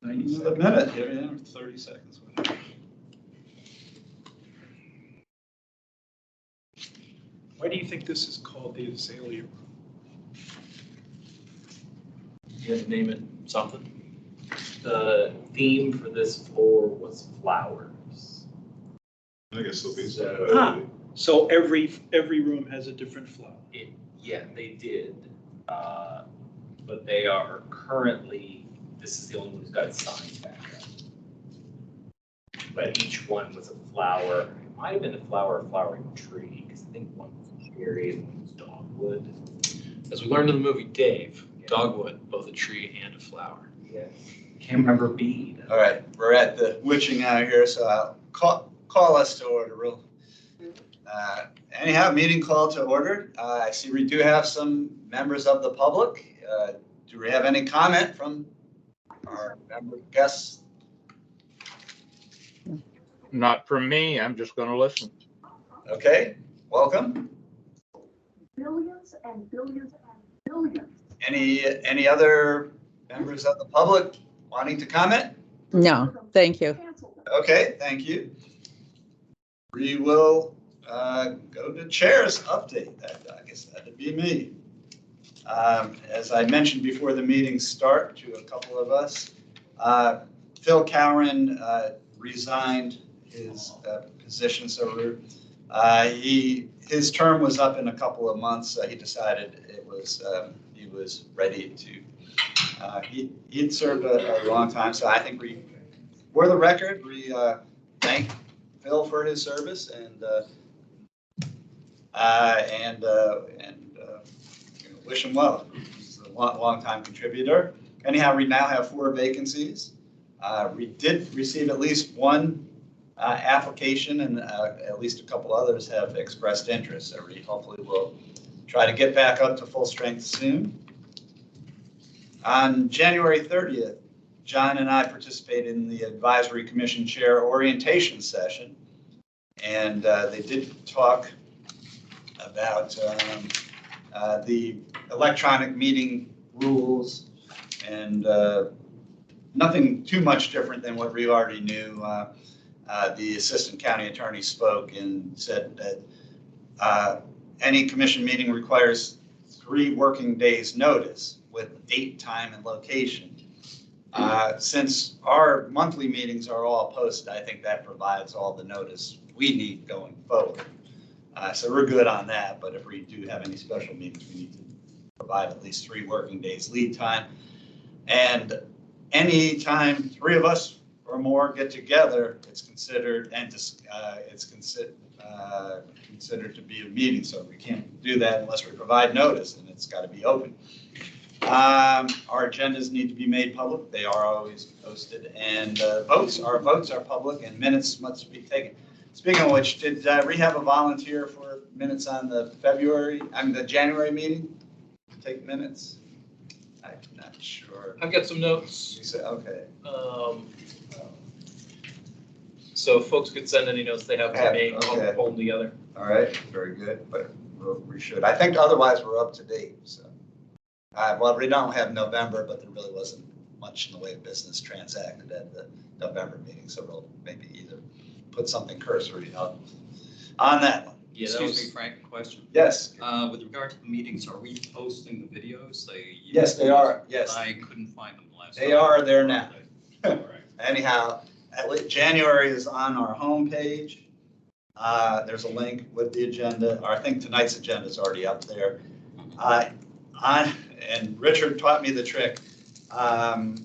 90 a minute, yeah, 30 seconds. Whatever. Why do you think this is called the azalea room? You had to name it something. The theme for this floor was flowers. I guess there'll be So, So every room has a different flower. yeah, they did. But they are currently, this is the only one who's got signs back up. But each one was a flower. It might have been a flowering tree, because I think one was cherry and one was dogwood. As we learned in the movie Dave, Yeah. dogwood, both a tree and a flower. Yeah. Can't remember bead. All right, we're at the witching hour here, so I'll call us to order. Anyhow, meeting call to order. I see we do have some members of the public. Do we have any comment from our member guests? Not from me. I'm just going to listen. Okay, welcome. Billions and billions and billions. Any other members of the public wanting to comment? No, thank you. Okay, thank you. We will go to chair's update. I guess that'd be me. As I mentioned before the meeting start to a couple of us, Phil Cowan resigned his position, so his term was up in a couple of months. He decided he was ready to. He'd served a long time, so I think for the record, we thank Phil for his service and wish him well. He's a long-time contributor. Anyhow, we now have 4 vacancies. We did receive at least one application, and at least a couple others have expressed interest. So we hopefully will try to get back up to full strength soon. On January 30th, John and I participated in the Advisory Commission Chair orientation session, and they did talk about the electronic meeting rules, and nothing too much different than what we already knew. The Assistant County Attorney spoke and said that any commission meeting requires 3 working days notice with date, time, and location. Since our monthly meetings are all posted, I think that provides all the notice we need going forward. So we're good on that, but if we do have any special meetings, we need to provide at least 3 working days lead time. And any time 3 of us or more get together, it's considered considered to be a meeting. So we can't do that unless we provide notice, and it's got to be open. Our agendas need to be made public. They are always posted, and our votes are public, and minutes must be taken. Speaking of which, did we have a volunteer for minutes on the January meeting? Take minutes? I'm not sure. I've got some notes. You said, okay. So if folks could send any notes they have to me, Okay. I'll pull them together. All right, very good, but we should. I think otherwise we're up to date, so. Well, we don't have November, but there really wasn't much in the way of business transacted at the November meeting, so we'll maybe either put something cursory up on that one. Yeah, excuse me, Frank, a question. Yes. With regard to the meetings, are we posting the videos? Yes, they are. Yes. I couldn't find them last They time. are there now. All right. Anyhow, January is on our homepage. There's a link with the agenda. Or I think tonight's agenda is already up there. And Richard taught me the trick. I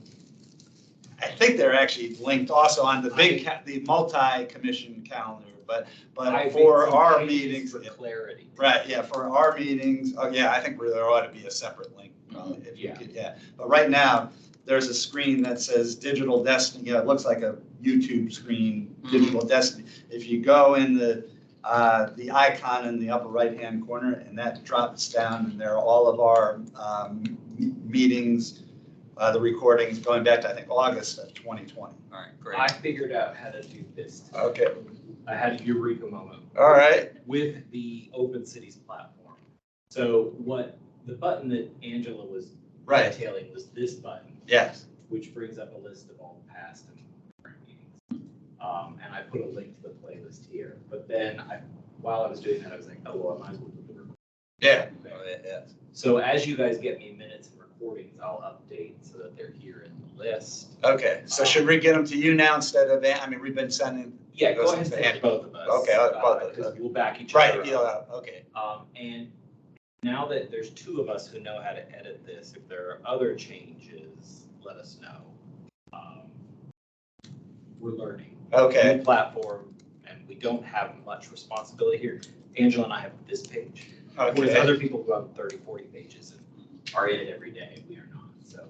think they're actually linked also on the multi-commission calendar, but for our meetings. For clarity. Right, yeah, for our meetings, oh yeah, I think there ought to be a separate link. If you could, yeah. But right now, there's a screen that says Digital Destiny. It looks like a YouTube screen, Digital Destiny. If you go in the icon in the upper right-hand corner, and that drops down, and there are all of our meetings, the recordings going back to, I think, August of 2020. All right, great. I figured out how to do this. Okay. I had a eureka moment. All right. With the Open Cities platform. So the button that Angela was detailing was this button, Yes. which brings up a list of all And I put a link to the playlist here. But then while I was doing that, I was like, oh, well, I might as well put the recording. Yeah. So as you guys get me minutes and recordings, I'll update so that they're here in the list. Okay, so should we get them to you now instead of, I mean, we've been sending. Yeah, go Goes ahead and into send both of us. Okay, both of us. Because we'll back each other Right, up. yeah, okay. And now that there's two of us who know how to edit this, if there are other changes, let us know. We're learning. Okay, New platform, and we don't have much responsibility here. Angela and I have this page. Whereas okay. other people who have 30, 40 pages and are in it every day, we are not. So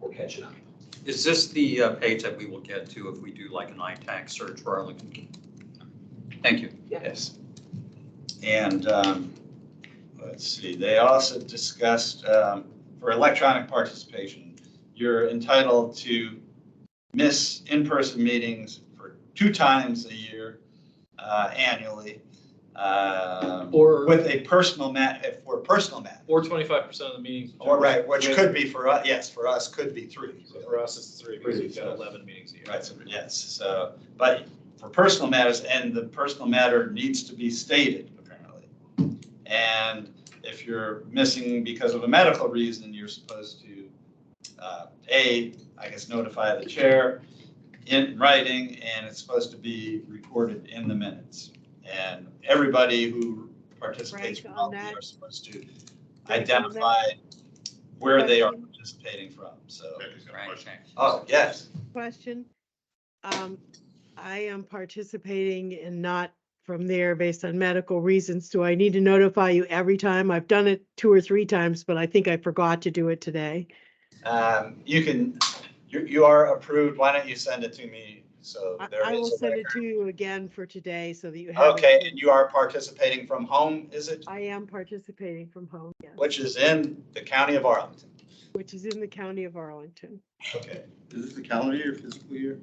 we're catching up. Is this the page that we will get to if we do like an ITAC search for Arlington? Thank you. Yes. And let's see, they also discussed for electronic participation, you're entitled to miss in-person meetings for 2 times a year annually. Or- with a personal for personal matter. Or 25% of the meetings. Or right, which could be for us, yes, for us could be 3. So for us, it's 3 because we've got 11 meetings a year. Right, so yes, so, but for personal matters, and the personal matter needs to be stated apparently. And if you're missing because of a medical reason, you're supposed to, I guess, notify the chair in writing, and it's supposed to be recorded in the minutes. And everybody who participates Frank, on remotely that- are supposed to Frank, on identify where they are question? participating from, so. Becky's got a question. Oh, yes, Question. I am participating and not from there based on medical reasons. Do I need to notify you every time? I've done it 2 or 3 times, but I think I forgot to do it today. you are approved, why don't you send it to me, so there I will is a send it record. to you again for today so that you have. it. Okay, and you are participating from home, is it? I am participating from home, yes, Which is in the county of Arlington. which is in the county of Arlington. Okay. Is this the calendar year, fiscal year?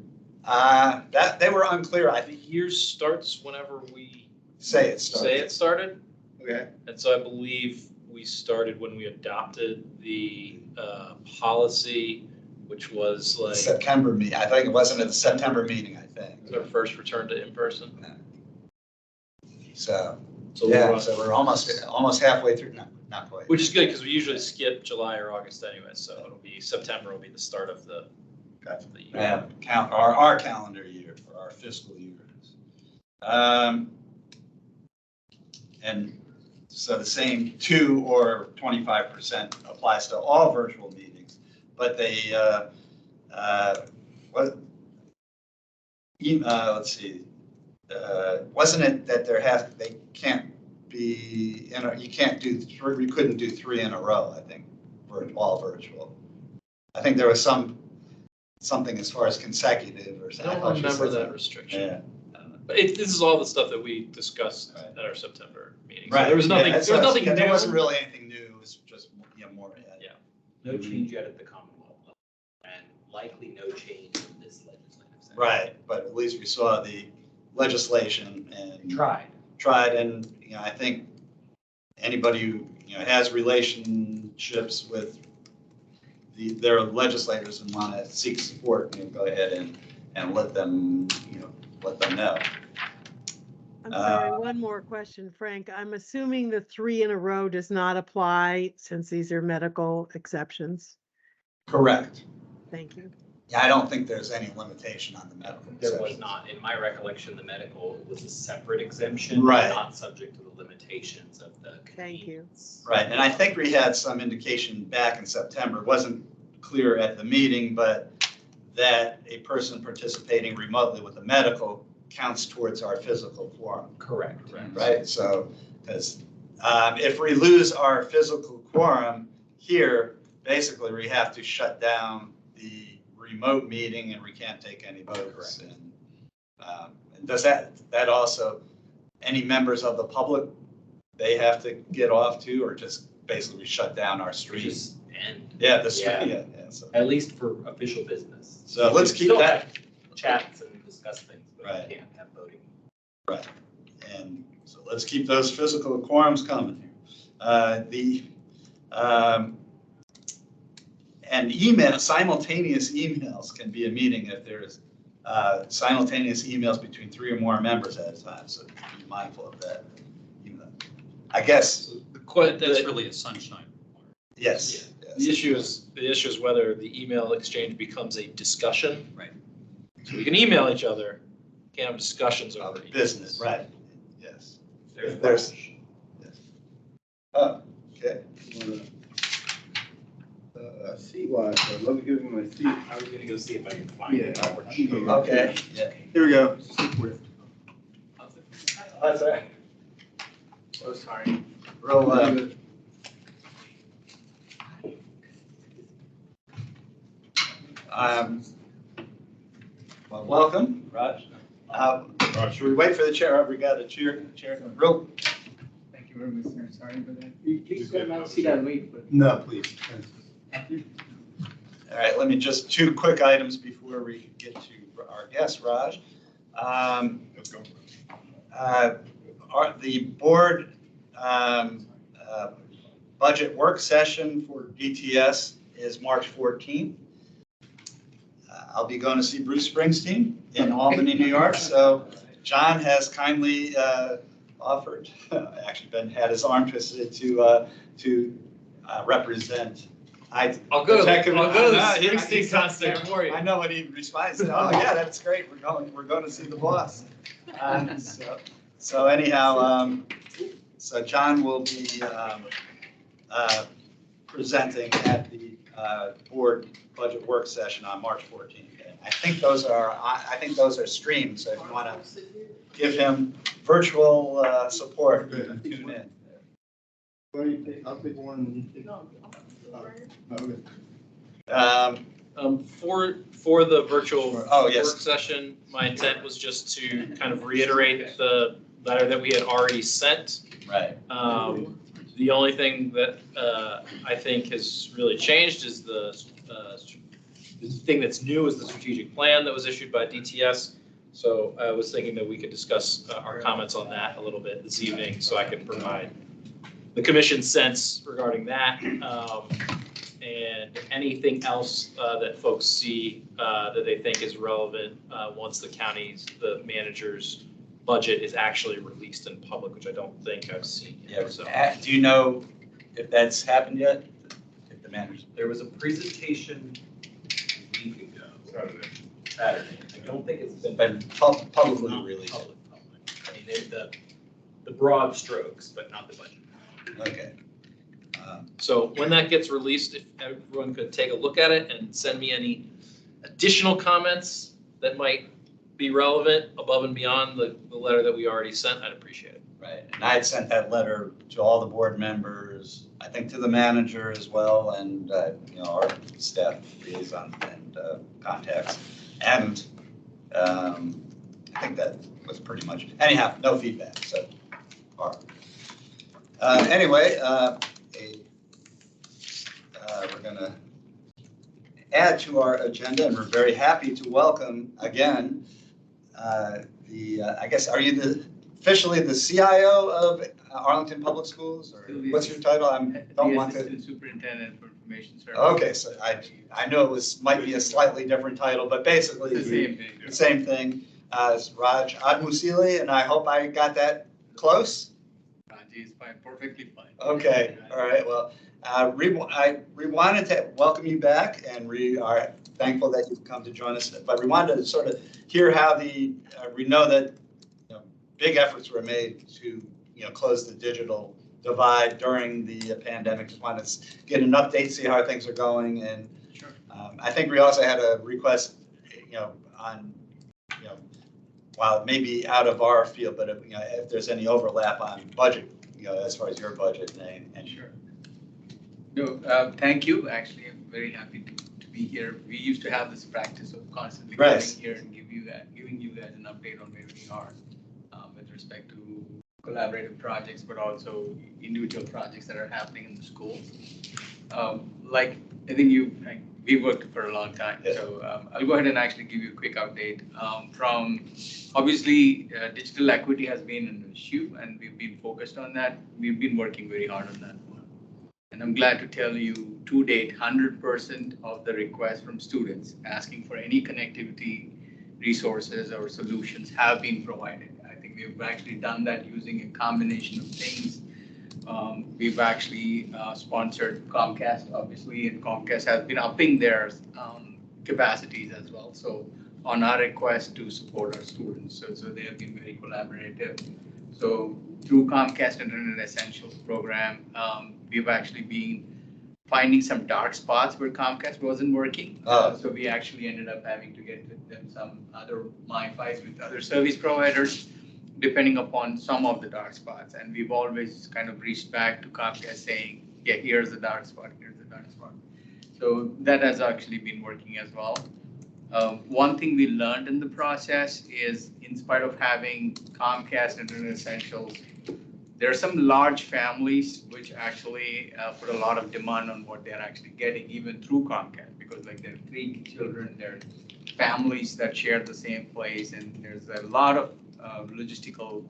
That, they were unclear, I The think, year starts whenever we say it say started. it started. Okay. And so I believe we started when we adopted the policy, which was like September meeting, I think it wasn't at the September meeting, I think. our first return to in-person. So, So we'll yeah, run- so we're almost halfway through, no, not quite. Which is good because we usually skip July or August anyway, so it'll be September will be the start of the year. Yeah, count our calendar year for our fiscal year. And so the same 2 or 25% applies to all virtual meetings, but they, let's see, wasn't it that they can't be, you can't do 3, we couldn't do 3 in a row, I think, for all virtual. I think there was something as far as consecutive or I something. don't remember that restriction. Yeah. But this is all the stuff that we discussed Right. at our September meeting. So Right. there was nothing, Yeah, there was nothing new. There wasn't really anything new, it was just, more. Yeah. No change yet at the Commonwealth level, and likely no change in this legislative session. Right, but at least we saw the legislation and Tried. and, I think anybody who, has relationships with their legislators and want to seek support, go ahead and let them, know. I'm sorry, one more question, Frank. I'm assuming the 3 in a row does not apply since these are medical exceptions. Correct. Thank you. Yeah, I don't think there's any limitation on the medical There was exceptions. not, in my recollection, the medical was a separate exemption. Right. Not subject to the limitations of the Thank you. convenience. Right, and I think we had some indication back in September, it wasn't clear at the meeting, but that a person participating remotely with a medical counts towards our physical quorum, Correct. right? So, because if we lose our physical quorum here, basically we have to shut down the remote meeting and we can't take any votes. And does that also, any members of the public, they have to get off too, or just basically shut down our stream? Just end. Yeah, the stream, Yeah. yeah. So, At least for official business. So let's You keep still that. have Chats and discuss things, but Right. you can't have voting. Right, and so let's keep those physical quorums coming here. And simultaneous emails can be a meeting if there's simultaneous emails between 3 or more members at a time, so be mindful of that. I guess, That's really a sunshine. yes. The issue is whether the email exchange becomes a discussion. Right. So we can email each other, can't have discussions over email. Business, right, yes. There's Oh, okay. Seat-wise, let me give you my seat. I was gonna go see if I can find it. Okay, yeah. Here we go. Stick with. That's right. Oh, sorry. Real, well, welcome, Raj. Should we wait for the chair? We got a chair. Real, Thank you very much, sir. Sorry about that. Please go and sit and wait. But No, please. all right, let me just 2 quick items before we get to our guest, Raj. Let's go. The board budget work session for DTS is March 14th. I'll be going to see Bruce Springsteen in Albany, New York. So John has kindly offered, actually had his arm twisted to represent. I'll go to the I Springsteen concert for you. I know what he responds to. Oh, yeah, that's great. We're going to see the boss. So anyhow, so John will be presenting at the board budget work session on March 14th. And I think those are streamed. So if you want to give him virtual support, you can tune in. I'll take one and you take. For the virtual Oh, yes. work session, my intent was just to kind of reiterate the letter that we had already sent. Right. The only thing that I think has really changed is the thing that's new is the strategic plan that was issued by DTS. So I was thinking that we could discuss our comments on that a little bit this evening, so I can provide the commission's sense regarding that. And anything else that folks see that they think is relevant once the manager's budget is actually released in public, which I don't think I've seen Yeah. yet. So Do you know if that's happened yet? If the manager's. There was a presentation a week ago, Saturday. I don't think it's been Been publicly released. public. I mean, there's the broad strokes, but not the budget. Okay. So when that gets released, if everyone could take a look at it and send me any additional comments that might be relevant above and beyond the letter that we already sent, I'd appreciate it. Right, and I had sent that letter to all the board members, I think to the manager as well, and, our staff liaison and contacts. And I think that was pretty much, anyhow, no feedback, so far. Anyway, we're gonna add to our agenda, and we're very happy to welcome again, I guess, are you officially the CIO of Arlington Public Schools, or what's your title? I don't want to. Assistant Superintendent for Information Services. Okay, so I know might be a slightly different title, but basically It's the same thing. the same thing as Raj Admusili, and I hope I got that close. Raji is fine, perfectly fine. Okay, all right, well, we wanted to welcome you back, and we are thankful that you've come to join us, but we wanted to sort of hear how we know that big efforts were made to close the digital divide during the pandemic. Just wanted to get an update, see how things are going, and Sure. I think we also had a request, on, while it may be out of our field, but if there's any overlap on budget, as far as your budget and Sure. No, thank you. Actually, I'm very happy to be here. We used to have this practice of constantly Right. coming here and giving you guys an update on where we are with respect to collaborative projects, but also individual projects that are happening in the school. Like, I think we've worked for a long time, Yes. so I'll go ahead and actually give you a quick update. From obviously, digital equity has been an issue, and we've been focused on that. We've been working very hard on that one. And I'm glad to tell you, to date, 100% of the requests from students asking for any connectivity resources or solutions have been provided. I think we've actually done that using a combination of things. We've actually sponsored Comcast, obviously, and Comcast has been upping their capacities as well. So on our request to support our students, so they have been very collaborative. So through Comcast Internet Essentials program, we've actually been finding some dark spots where Comcast wasn't working. So we actually ended up having to get them some other MiFis with other service providers, depending upon some of the dark spots. And we've always kind of reached back to Comcast saying, yeah, here's the dark spot, here's the dark spot. So that has actually been working as well. One thing we learned in the process is, in spite of having Comcast Internet Essentials, there are some large families which actually put a lot of demand on what they're actually getting, even through Comcast, because like there are 3 children, there are families that share the same place, and there's a lot of logistical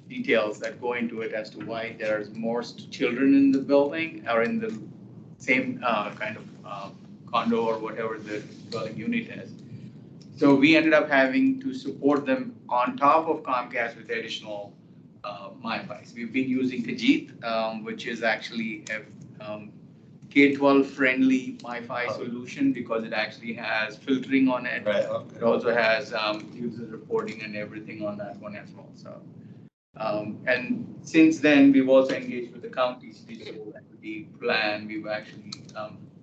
details that go into it as to why there's more children in the building or in the same kind of condo or whatever the dwelling unit is. So we ended up having to support them on top of Comcast with additional MiFis. We've been using Kajit, which is actually a K-12 friendly MiFi solution because it actually has filtering on it. Right, okay. It also has user reporting and everything on that one as well. So, and since then, we've also engaged with the county's digital equity plan. We've actually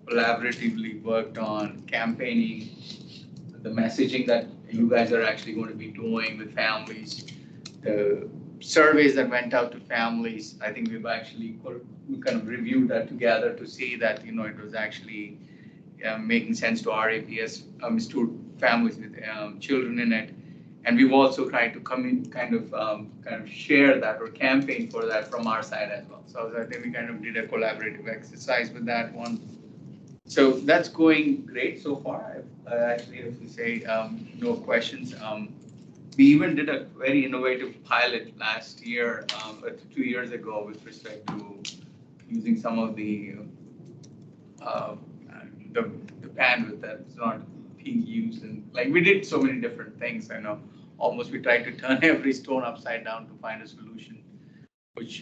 collaboratively worked on campaigning, the messaging that you guys are actually going to be doing with families, the surveys that went out to families. I think we've actually kind of reviewed that together to see that, you know, it was actually making sense to our APS student families with children in it. And we've also tried to come in kind of share that or campaign for that from our side as well. So I think we kind of did a collaborative exercise with that one. So that's going great so far. Actually, if we say no questions, we even did a very innovative pilot last year, 2 years ago, with respect to using some of the bandwidth that's not being used, and like we did so many different things. I know almost we tried to turn every stone upside down to find a solution which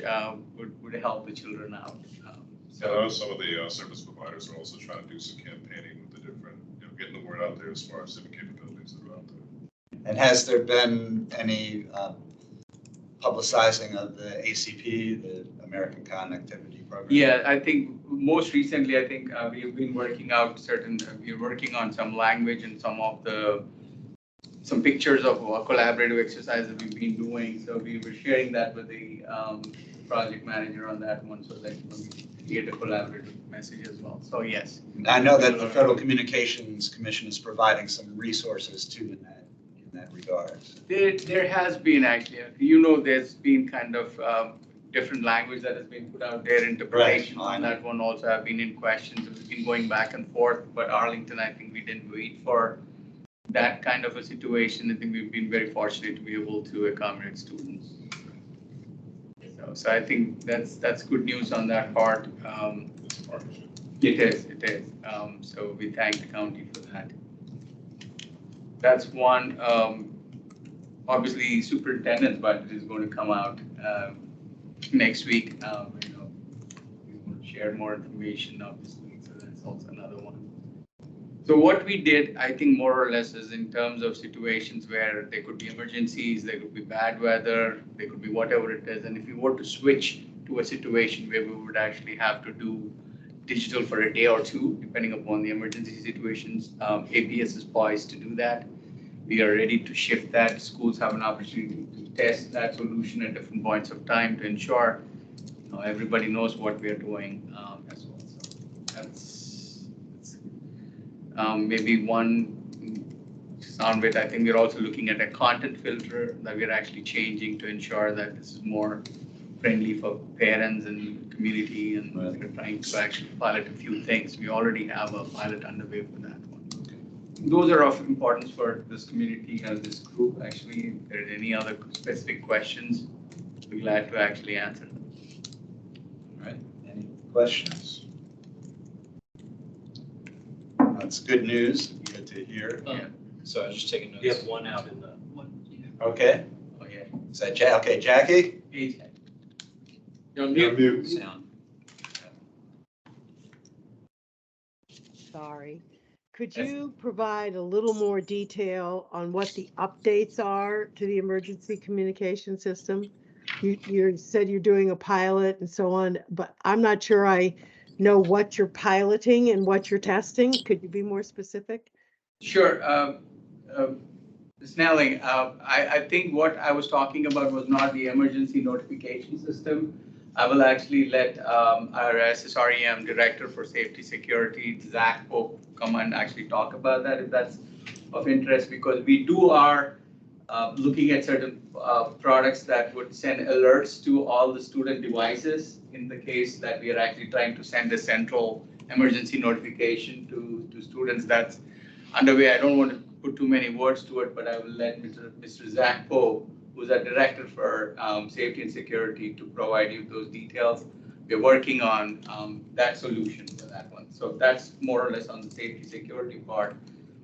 would help the children out. So I know some of the service providers are also trying to do some campaigning with the different, you know, getting the word out there as far as different capabilities that are out there. And has there been any publicizing of the ACP, the American Connectivity Program? Yeah, I think most recently, I think we've been working out we're working on some language and some pictures of a collaborative exercise that we've been doing. So we were sharing that with the project manager on that one, so that we create a collaborative message as well. So yes. I know that the Federal Communications Commission is providing some resources too in that regard. There has been actually, you know, there's been kind of different language that has been put out there. Interpretations on that one also have been in question. So it's been going back and forth. But Arlington, I think we didn't wait for that kind of a situation. I think we've been very fortunate to be able to accommodate students. So I think that's good news on that part. It is. So we thank the county for that. That's one. Obviously, superintendent's budget is going to come out next week. You know, we will share more information, obviously. So that's also another one. So what we did, I think more or less, is in terms of situations where there could be emergencies, there could be bad weather, there could be whatever it is. And if we were to switch to a situation where we would actually have to do digital for a day or two, depending upon the emergency situations, APS is poised to do that. We are ready to shift that. Schools have an opportunity to test that solution at different points of time to ensure, you know, everybody knows what we are doing as well. So that's maybe one sound bit. I think we're also looking at a content filter that we're actually changing to ensure that this is more friendly for parents and community, and we're trying to actually pilot a few things. We already have a pilot underway for that one. Those are of importance for this community and this group. Actually, if there are any other specific questions, we're glad to actually answer them. All right, any questions? That's good news, good to hear. So I was just taking We have notes. one out in the. Okay, Oh, yeah. is that okay, Jackie? Age. You're on You're mute. mute. Sound. Sorry. Could you provide a little more detail on what the updates are to the emergency communication system? You said you're doing a pilot and so on, but I'm not sure I know what you're piloting and what you're testing. Could you be more specific? Sure. Snelling, I think what I was talking about was not the emergency notification system. I will actually let our SSREM Director for Safety Security, Zach Pope, come and actually talk about that if that's of interest, because we are looking at certain products that would send alerts to all the student devices in the case that we are actually trying to send a central emergency notification to students. That's underway. I don't want to put too many words to it, but I will let Mr. Zach Poe, who's our Director for Safety and Security, to provide you those details. We're working on that solution for that one. So that's more or less on the safety security part.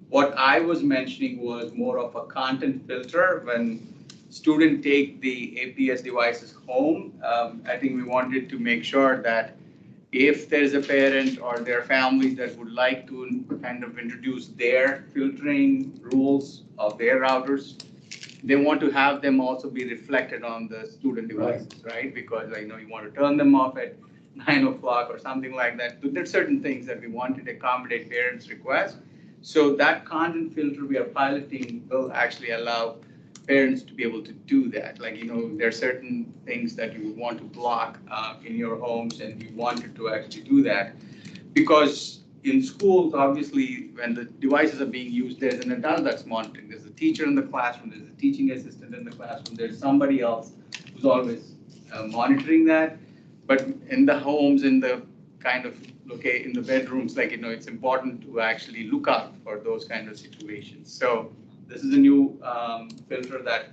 What I was mentioning was more of a content filter when students take the APS devices home. I think we wanted to make sure that if there's a parent or their family that would like to kind of introduce their filtering rules of their routers, they want to have them also be reflected on the student devices, right? Because you want to turn them off at 9 o'clock or something like that. But there's certain things that we wanted to accommodate parents' requests. So that content filter we are piloting will actually allow parents to be able to do that. There are certain things that you would want to block in your homes, and we wanted to actually do that. Because in schools, obviously, when the devices are being used, there's an adult that's monitoring. There's a teacher in the classroom, there's a teaching assistant in the classroom, there's somebody else who's always monitoring that. But in the homes, in the kind of in the bedrooms, it's important to actually look out for those kind of situations. So this is a new filter that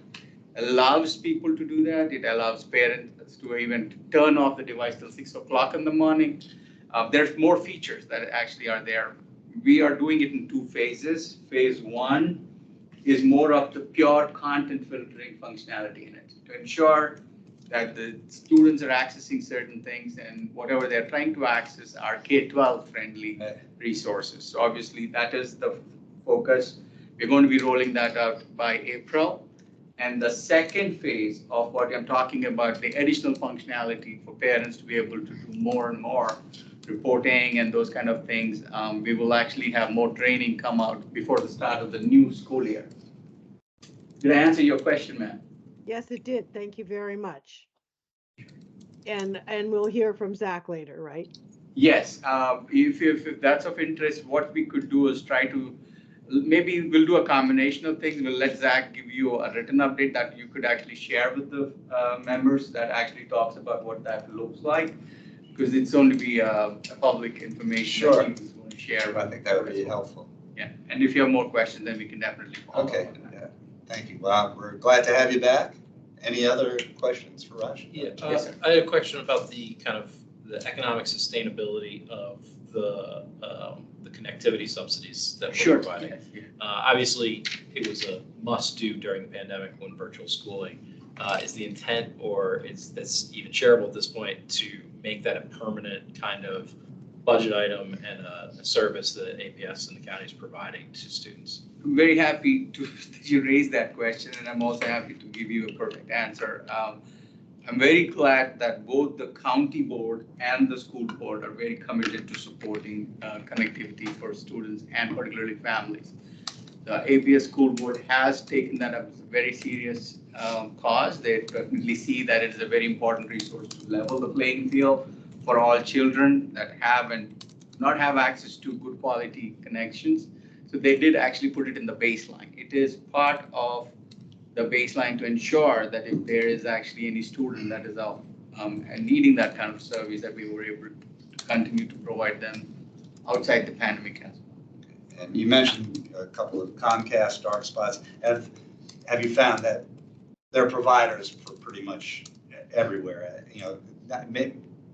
allows people to do that. It allows parents to even turn off the device till 6 o'clock in the morning. There's more features that actually are there. We are doing it in 2 phases. Phase 1 is more of the pure content filtering functionality in it to ensure that the students are accessing certain things, and whatever they're trying to access are K-12 friendly resources. So obviously that is the focus. We're going to be rolling that out by April. And the second phase of what I'm talking about, the additional functionality for parents to be able to do more and more reporting and those kind of things, we will actually have more training come out before the start of the new school year. Did I answer your question, ma'am? Yes, it did. Thank you very much. And we'll hear from Zach later, right? Yes. If that's of interest, what we could do is try to, maybe we'll do a combination of things. We'll let Zach give you a written update that you could actually share with the members that actually talks about what that looks like, because it's going to be public information. Sure. That he's going to share. I think that would be helpful. Yeah, and if you have more questions, then we can definitely follow Okay, up on that. yeah, thank you. Well, we're glad to have you back. Any other questions for Raj? Yeah, Yes, sir. I had a question about the kind of the economic sustainability of the connectivity subsidies that we're Sure. providing. Yes, yeah. Obviously, it was a must-do during the pandemic when virtual schooling. Is the intent, or that's even shareable at this point, to make that a permanent kind of budget item and a service that APS and the county is providing to students? I'm very happy that you raised that question, and I'm also happy to give you a perfect answer. I'm very glad that both the county board and the school board are very committed to supporting connectivity for students and particularly families. The APS school board has taken that up as a very serious cause. They definitely see that it is a very important resource to level the playing field for all children that have and not have access to good quality connections. So they did actually put it in the baseline. It is part of the baseline to ensure that if there is actually any student that is out and needing that kind of service, that we were able to continue to provide them outside the pandemic as well. And you mentioned a couple of Comcast dark spots. Have you found that they're providers for pretty much everywhere?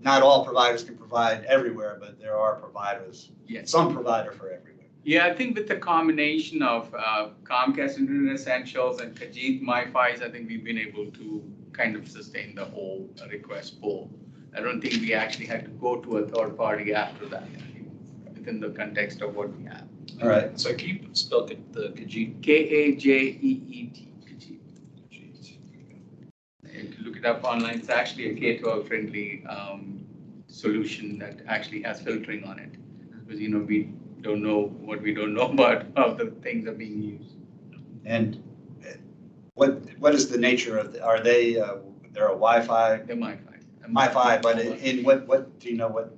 Not all providers can provide everywhere, but there are providers, Yes. some provider for everywhere. Yeah, I think with the combination of Comcast Internet Essentials and Kajit MiFi's, I think we've been able to kind of sustain the whole request pool. I don't think we actually had to go to a third party after that, within the context of what we have. All right. So can you spell the Kajit? Kajeet. Kajit. If you look it up online, it's actually a K-12 friendly solution that actually has filtering on it. Because, we don't know what we don't know about how the things are being used. And what is the nature of, are they, they're a Wi-Fi? They're MiFi. Wi-Fi, but in what, do you know what?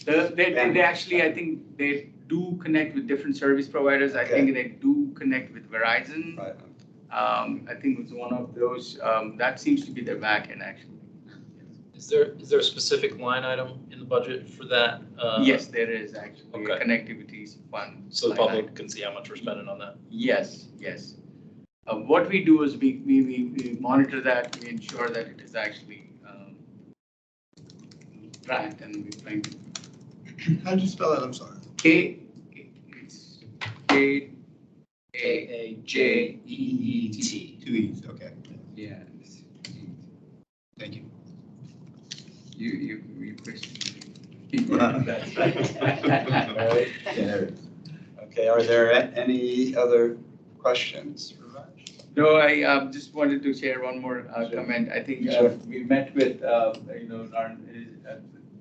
They actually, I think they do connect with different service providers. I think they do connect with Verizon. Right. I think it's one of those, that seems to be their backend actually. Is there a specific line item in the budget for that? Yes, there is actually a Okay. connectivity fund. So the line public item. can see how much we're spending on that? Yes, yes. What we do is we monitor that, we ensure that it is actually tracked, and we try to. How'd you spell it? I'm sorry. It's K. Kajeet. Two E's, okay. Yes. Thank you. You questioned. That's right. Okay, are there any other questions for Raj? No, I just wanted to share one more comment. I think Sure. we met with,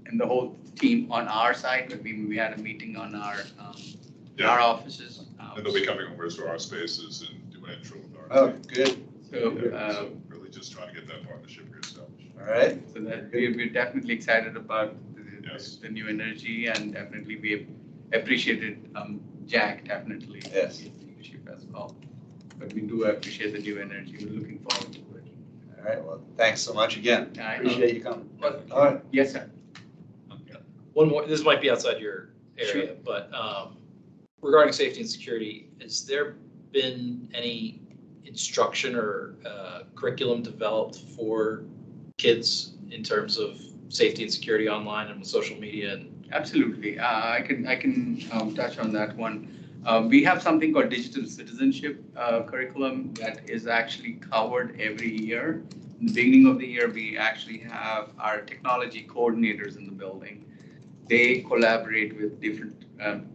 and the whole team on our side, but we had a meeting on our Yeah. offices. And they'll be coming over to our spaces and do an intro with our. Oh, team. good. So, So really just trying to get that partnership reestablished. All right. so that we're definitely excited about Yes. the new energy, and definitely we appreciated Jack, definitely. Yes. His leadership as well. But we do appreciate the new energy. We're looking forward to it. All right, well, thanks so much again. I- Appreciate you coming. All right. Yes, sir. One more, this might be outside your area, but regarding safety and security, has there been any instruction or curriculum developed for kids in terms of safety and security online and with social media? And Absolutely. I can touch on that one. We have something called digital citizenship curriculum that is actually covered every year. In the beginning of the year, we actually have our technology coordinators in the building. They collaborate with different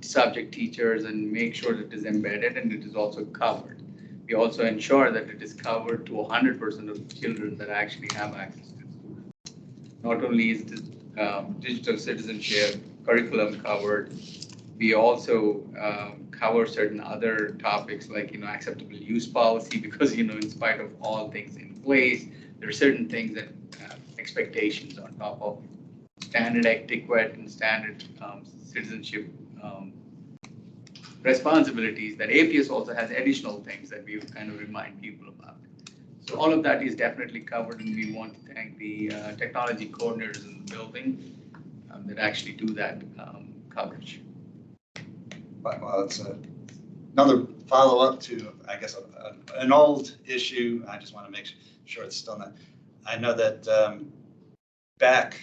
subject teachers and make sure that it is embedded and it is also covered. We also ensure that it is covered to 100% of the children that actually have access to school. Not only is this digital citizenship curriculum covered, we also cover certain other topics like, acceptable use policy, because, in spite of all things in place, there are certain things that have expectations on top of standard etiquette and standard citizenship responsibilities, that APS also has additional things that we kind of remind people about. So all of that is definitely covered, and we want to thank the technology coordinators in the building that actually do that coverage. Well, it's another follow-up to, I guess, an old issue. I just want to make sure it's still not. I know that back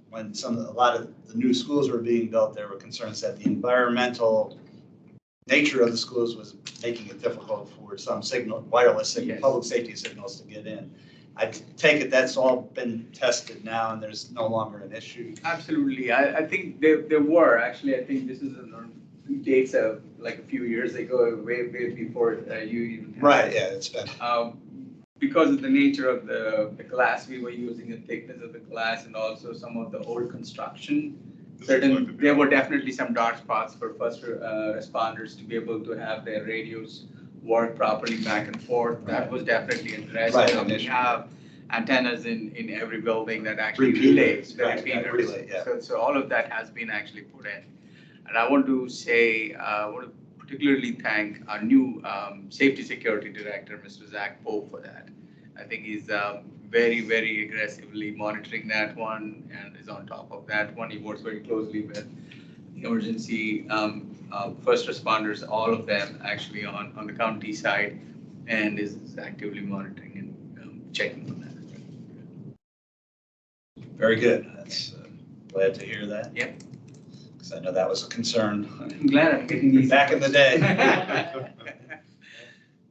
when a lot of the new schools were being built, there were concerns that the environmental nature of the schools was making it difficult for some wireless Yes. public safety signals to get in. I take it that's all been tested now and there's no longer an issue. Absolutely. I think there were, actually, I think this is dates of like a few years ago, way before you even. Right, yeah, it's been. Because of the nature of the glass we were using, the thickness of the glass, and also some of the old construction, there were definitely some dark spots for first responders to be able to have their radios work properly back and forth. That was definitely addressed. Right, Now we initially. have antennas in every building that actually Repeaters, relays, the right, repeaters. relay, yeah. So all of that has been actually put in. And I want to say, I want to particularly thank our new safety security director, Mr. Zach Pope, for that. I think he's very, very aggressively monitoring that one and is on top of that one. He works very closely with the emergency first responders, all of them actually on the county side, and is actively monitoring and checking on that. Very good. That's glad to hear that. Yep. Because I know that was a concern I'm glad I'm getting these. back in the day.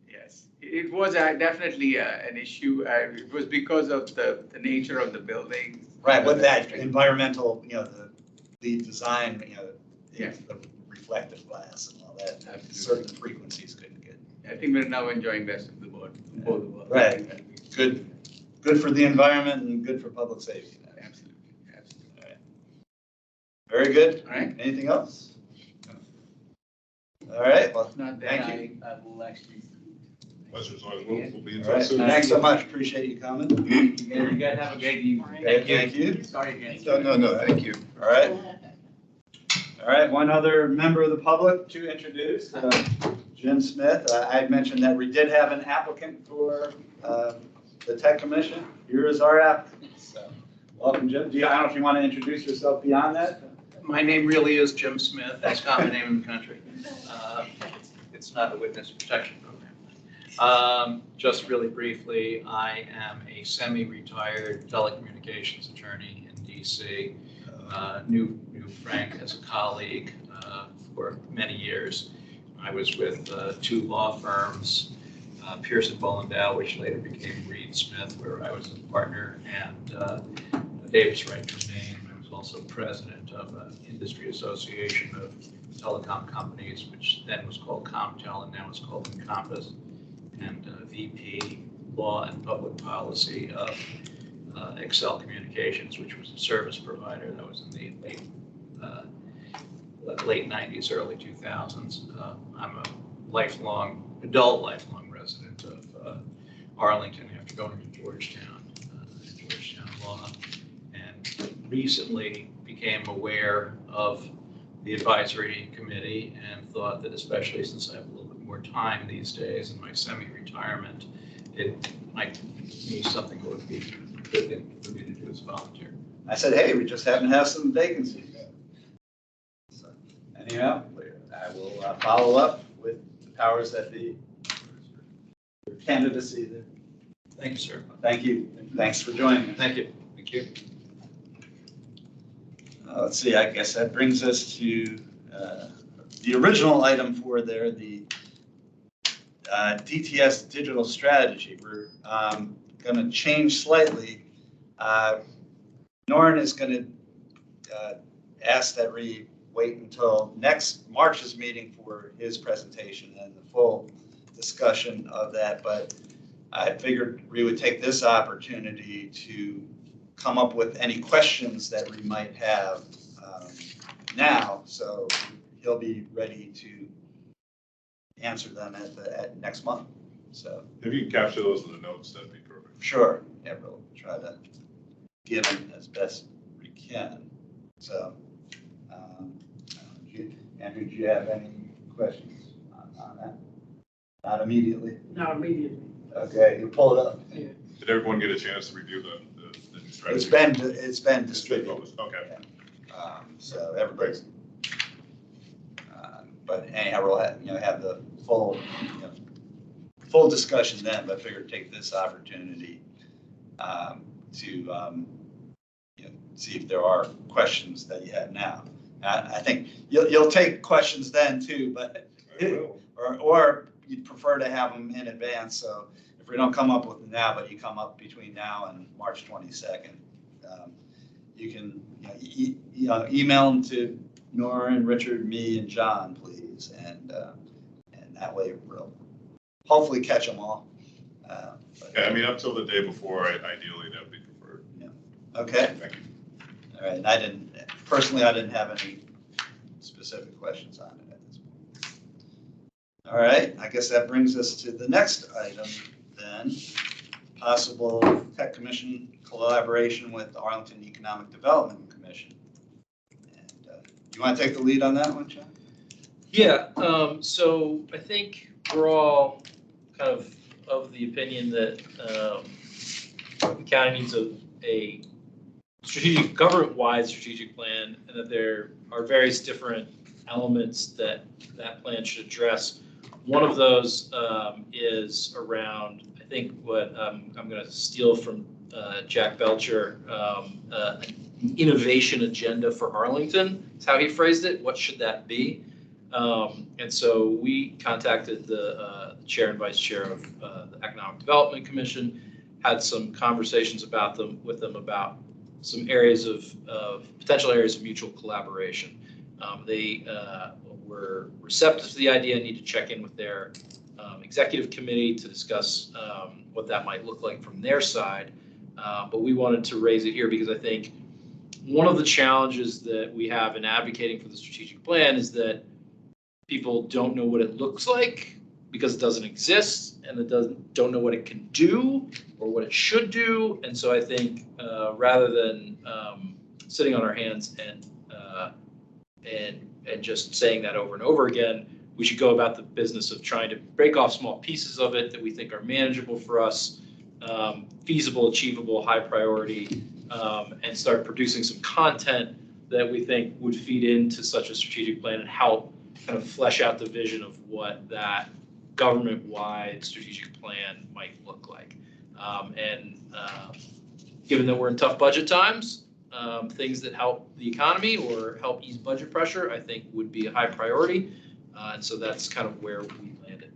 Yes, it was definitely an issue. It was because of the nature of the building. Right, with that environmental, the design, Yeah. the reflective glass and all that, Absolutely. certain frequencies couldn't get. I think we're now enjoying best of the both. Both of us. Right. Good for the environment and good for public safety. Absolutely, absolutely. Very good. All right. Anything else? All right, well, Not that thank I you. will actually. Pleasure, so we'll be in All right, touch soon. thanks so much. Appreciate you coming. You guys have a great evening. Thank you. Sorry again. No, thank you. All right. All right, one other member of the public to introduce, Jim Smith. I had mentioned that we did have an applicant for the Tech Commission. Here is our applicant. So, welcome, Jim. I don't know if you want to introduce yourself beyond that. My name really is Jim Smith. That's common name in the country. It's not a witness protection program. Just really briefly, I am a semi-retired telecommunications attorney in DC. Knew Frank as a colleague for many years. I was with two law firms, Pearson Bollendow, which later became Reed Smith, where I was a partner, and Davis Wright Maine. I was also president of an industry association of telecom companies, which then was called Comtel and now is called Encompass, and VP Law and Public Policy of Excel Communications, which was a service provider that was in the late 90s, early 2000s. I'm a adult lifelong resident of Arlington after going to Georgetown Law, and recently became aware of the advisory committee and thought that, especially since I have a little bit more time these days in my semi-retirement, it might be something that would be a good thing for me to do as a volunteer. I said, hey, we just happen to have some vacancies. So, anyhow, I will follow up with the powers that be. Your candidacy there. Thank you, sir. Thank you. Thanks for joining us. Thank you. Thank you. Let's see, I guess that brings us to the original item for there, the DTS digital strategy. We're going to change slightly. Norrin is going to ask that we wait until next March's meeting for his presentation and the full discussion of that. But I figured we would take this opportunity to come up with any questions that we might have now. So he'll be ready to answer them at next month. So If you can capture those in the notes, that'd be perfect. sure, yeah, we'll try to give them as best we can. So, Andrew, do you have any questions on that? Not immediately? Not immediately. Okay, you pull it up. Did everyone get a chance to review the new strategy? It's been distributed. Okay. So everybody's, but anyhow, we'll have the full, full discussion then, but I figured take this opportunity to see if there are questions that you have now. I think you'll take questions then too, but, or you'd prefer to have them in advance. So if we don't come up with them now, but you come up between now and March 22nd, you can email them to Nora and Richard, me, and John, please, and that way we'll hopefully catch them all. Yeah, I mean, up till the day before, ideally, that would be preferred. Yeah. Okay. Thank you. All right. And I didn't have any specific questions on it at this point. All right. I guess that brings us to the next item then. Possible Tech Commission collaboration with the Arlington Economic Development Commission. And you want to take the lead on that one, John? Yeah, so I think we're all kind of the opinion that the county needs a strategic, government-wide strategic plan, and that there are various different elements that plan should address. One of those is around, I think what I'm going to steal from Jack Belcher, an innovation agenda for Arlington, is how he phrased it. What should that be? And so we contacted the chair and vice chair of the Economic Development Commission, had some conversations with them about some areas of potential areas of mutual collaboration. They were receptive to the idea, need to check in with their executive committee to discuss what that might look like from their side. But we wanted to raise it here because I think one of the challenges that we have in advocating for the strategic plan is that people don't know what it looks like because it doesn't exist, and it don't know what it can do or what it should do. And so I think rather than sitting on our hands and just saying that over and over again, we should go about the business of trying to break off small pieces of it that we think are manageable for us, feasible, achievable, high priority, and start producing some content that we think would feed into such a strategic plan and help kind of flesh out the vision of what that government-wide strategic plan might look like. Given that we're in tough budget times, things that help the economy or help ease budget pressure, I think would be a high priority. And so that's kind of where we landed.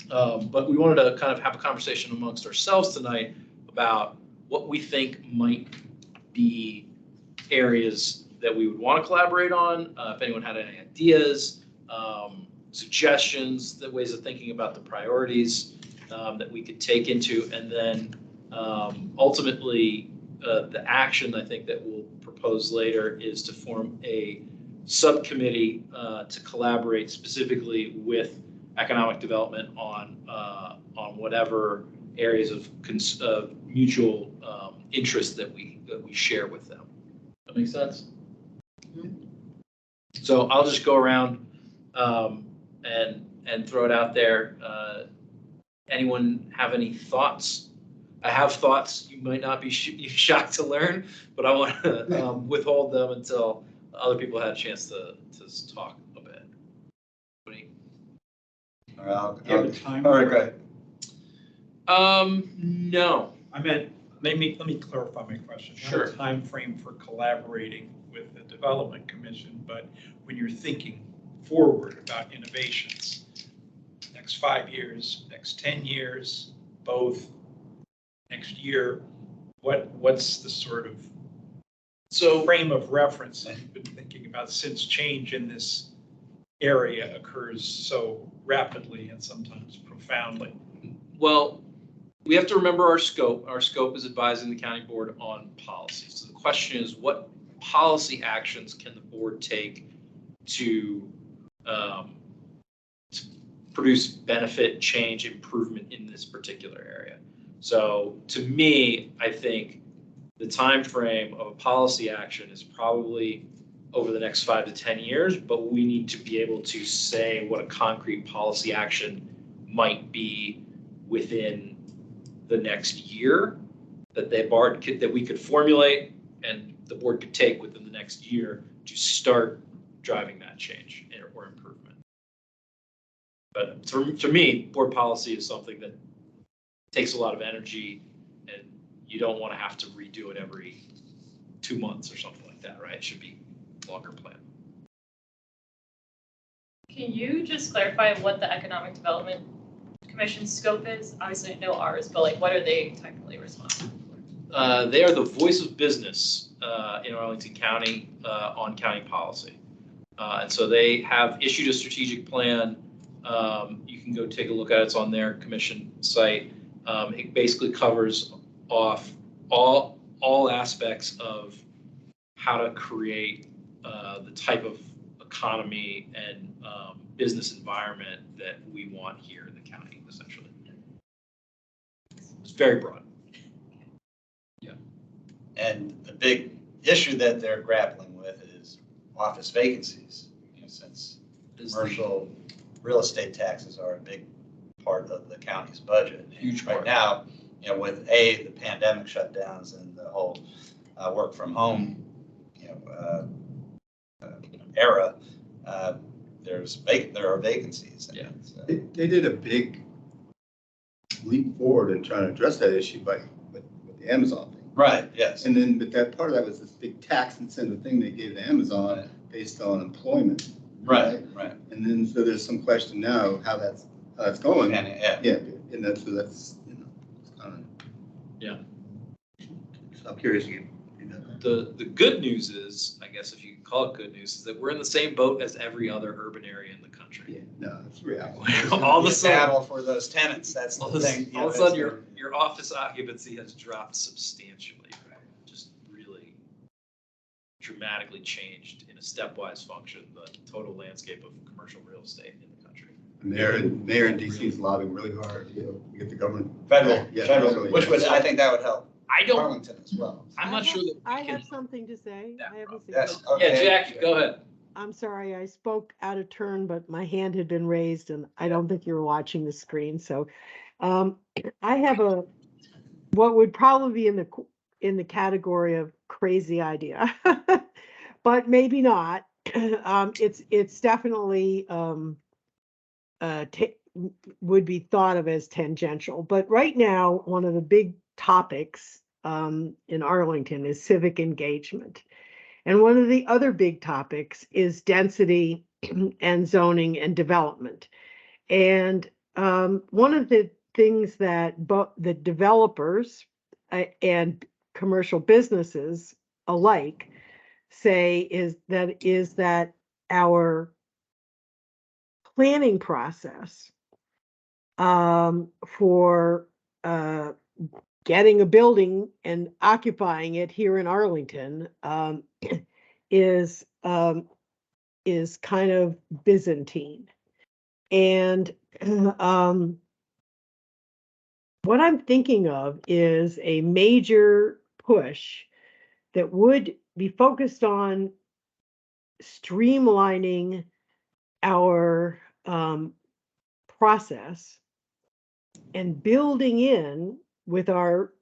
But we wanted to kind of have a conversation amongst ourselves tonight about what we think might be areas that we would want to collaborate on. If anyone had any ideas, suggestions, the ways of thinking about the priorities that we could take into, and then ultimately the action I think that we'll propose later is to form a subcommittee to collaborate specifically with economic development on whatever areas of mutual interest that we share with them. That makes sense? So I'll just go around and throw it out there. Anyone have any thoughts? I have thoughts. You might not be shocked to learn, but I want to withhold them until other people had a chance to talk a bit. All right, Do you have a time? all right, go ahead. No. I meant, let me clarify my question. Sure. Not a time frame for collaborating with the Development Commission, but when you're thinking forward about innovations, next 5 years, next 10 years, both, next year, what's the sort of frame of reference that you've been thinking about, since change in this area occurs so rapidly and sometimes profoundly? Well, we have to remember our scope. Our scope is advising the county board on policy. So the question is, what policy actions can the board take to produce benefit, change, improvement in this particular area? So to me, I think the time frame of a policy action is probably over the next 5 to 10 years, but we need to be able to say what a concrete policy action might be within the next year that we could formulate and the board could take within the next year to start driving that change or improvement. But to me, board policy is something that takes a lot of energy, and you don't want to have to redo it every 2 months or something like that, right? It should be a longer plan. Can you just clarify what the Economic Development Commission's scope is? Obviously, I know ours, but like, what are they technically responsible for? They are the voice of business in Arlington County on county policy. And so they have issued a strategic plan. You can go take a look at it. It's on their commission site. It basically covers off all aspects of how to create the type of economy and business environment that we want here in the county, essentially. It's very broad. Yeah. And the big issue that they're grappling with is office vacancies, since commercial real estate taxes are a big part of the county's budget. Huge right part. now, with the pandemic shutdowns and the whole work from home, era, there are vacancies. Yeah. They did a big leap forward in trying to address that issue, but the Amazon thing. Right, yes. And then, but that part of that was this big tax incentive thing they gave to Amazon based on employment. Right, right. And then, so there's some question now how that's going. And, yeah. Yeah, and that's, you know, it's kind of. Yeah. So I'm curious to get. The good news is, I guess if you can call it good news, is that we're in the same boat as every other urban area in the country. Yeah, no, it's reality. All of a The sudden, battle for those tenants, that's all the of a thing. all of a sudden, your office occupancy has dropped substantially. Just really dramatically changed in a stepwise function, the total landscape of commercial real estate in the country. Mayor in DC is lobbying really hard to get the government. Federal, Yeah, federal, which would, So- I think that would help I don't, Arlington as well. I'm not sure that I we can. have something to say. I have a Yes, suggestion. Yeah, okay. Jackie, go ahead. I'm sorry, I spoke out of turn, but my hand had been raised and I don't think you were watching the screen, so. I have what would probably be in the category of crazy idea, but maybe not. It's definitely, would be thought of as tangential, but right now, one of the big topics, in Arlington is civic engagement. And one of the other big topics is density and zoning and development. And one of the things that the developers and commercial businesses alike say is that our planning process for getting a building and occupying it here in Arlington is kind of Byzantine. And what I'm thinking of is a major push that would be focused on streamlining our process and building in with our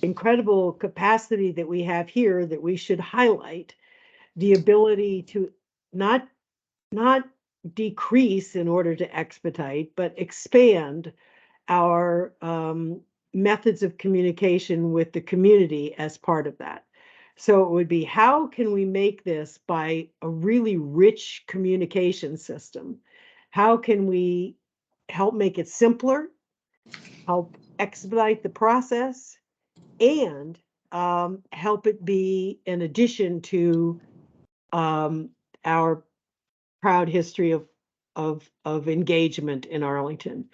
incredible capacity that we have here that we should highlight the ability to not decrease in order to expedite, but expand our methods of communication with the community as part of that. So it would be, how can we make this by a really rich communication system? How can we help make it simpler, help expedite the process, and help it be an addition to our proud history of engagement in Arlington.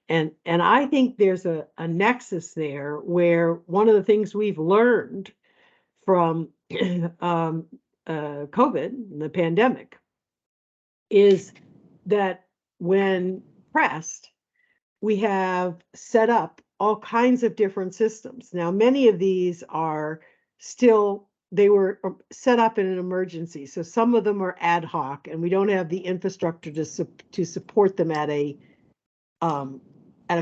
And I think there's a nexus there where one of the things we've learned from COVID, the pandemic, is that when pressed, we have set up all kinds of different systems. Now, many of these are still, they were set up in an emergency. So some of them are ad hoc and we don't have the infrastructure to support them at a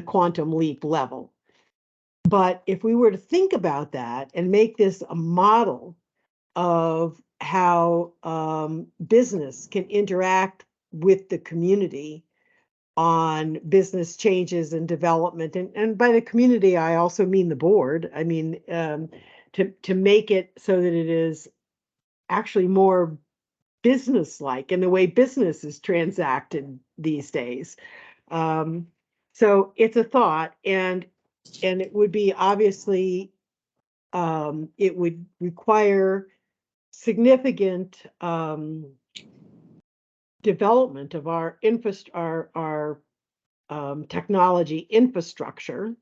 quantum leap level. But if we were to think about that and make this a model of how business can interact with the community on business changes and development, and by the community, I also mean the board. I mean, to make it so that it is actually more business-like in the way business is transacted these days. So it's a thought, and it would be obviously, it would require significant development of our technology infrastructure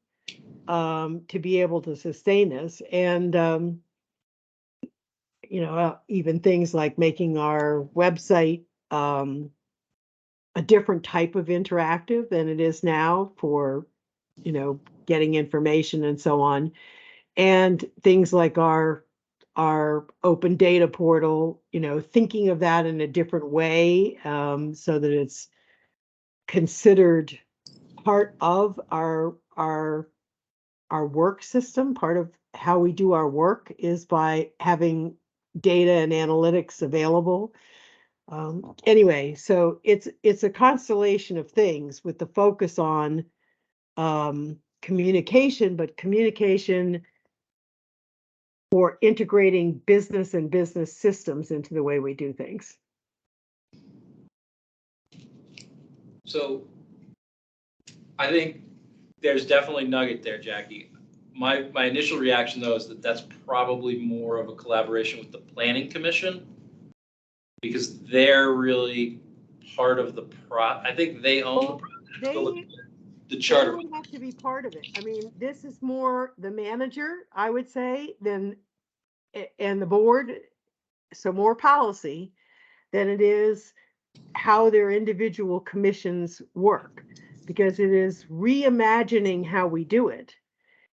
to be able to sustain this, and even things like making our website a different type of interactive than it is now for getting information and so on, and things like our open data portal, thinking of that in a different way, so that it's considered part of our work system. Part of how we do our work is by having data and analytics available. Anyway, so it's a constellation of things with the focus on communication, but communication or integrating business and business systems into the way we do things. So I think there's definitely nugget there, Jackie. My initial reaction though is that that's probably more of a collaboration with the planning commission because they're really part of the I think they own the charter. They don't have to be part of it. I mean, this is more the manager, I would say, and the board, so more policy than it is how their individual commissions work, because it is reimagining how we do it.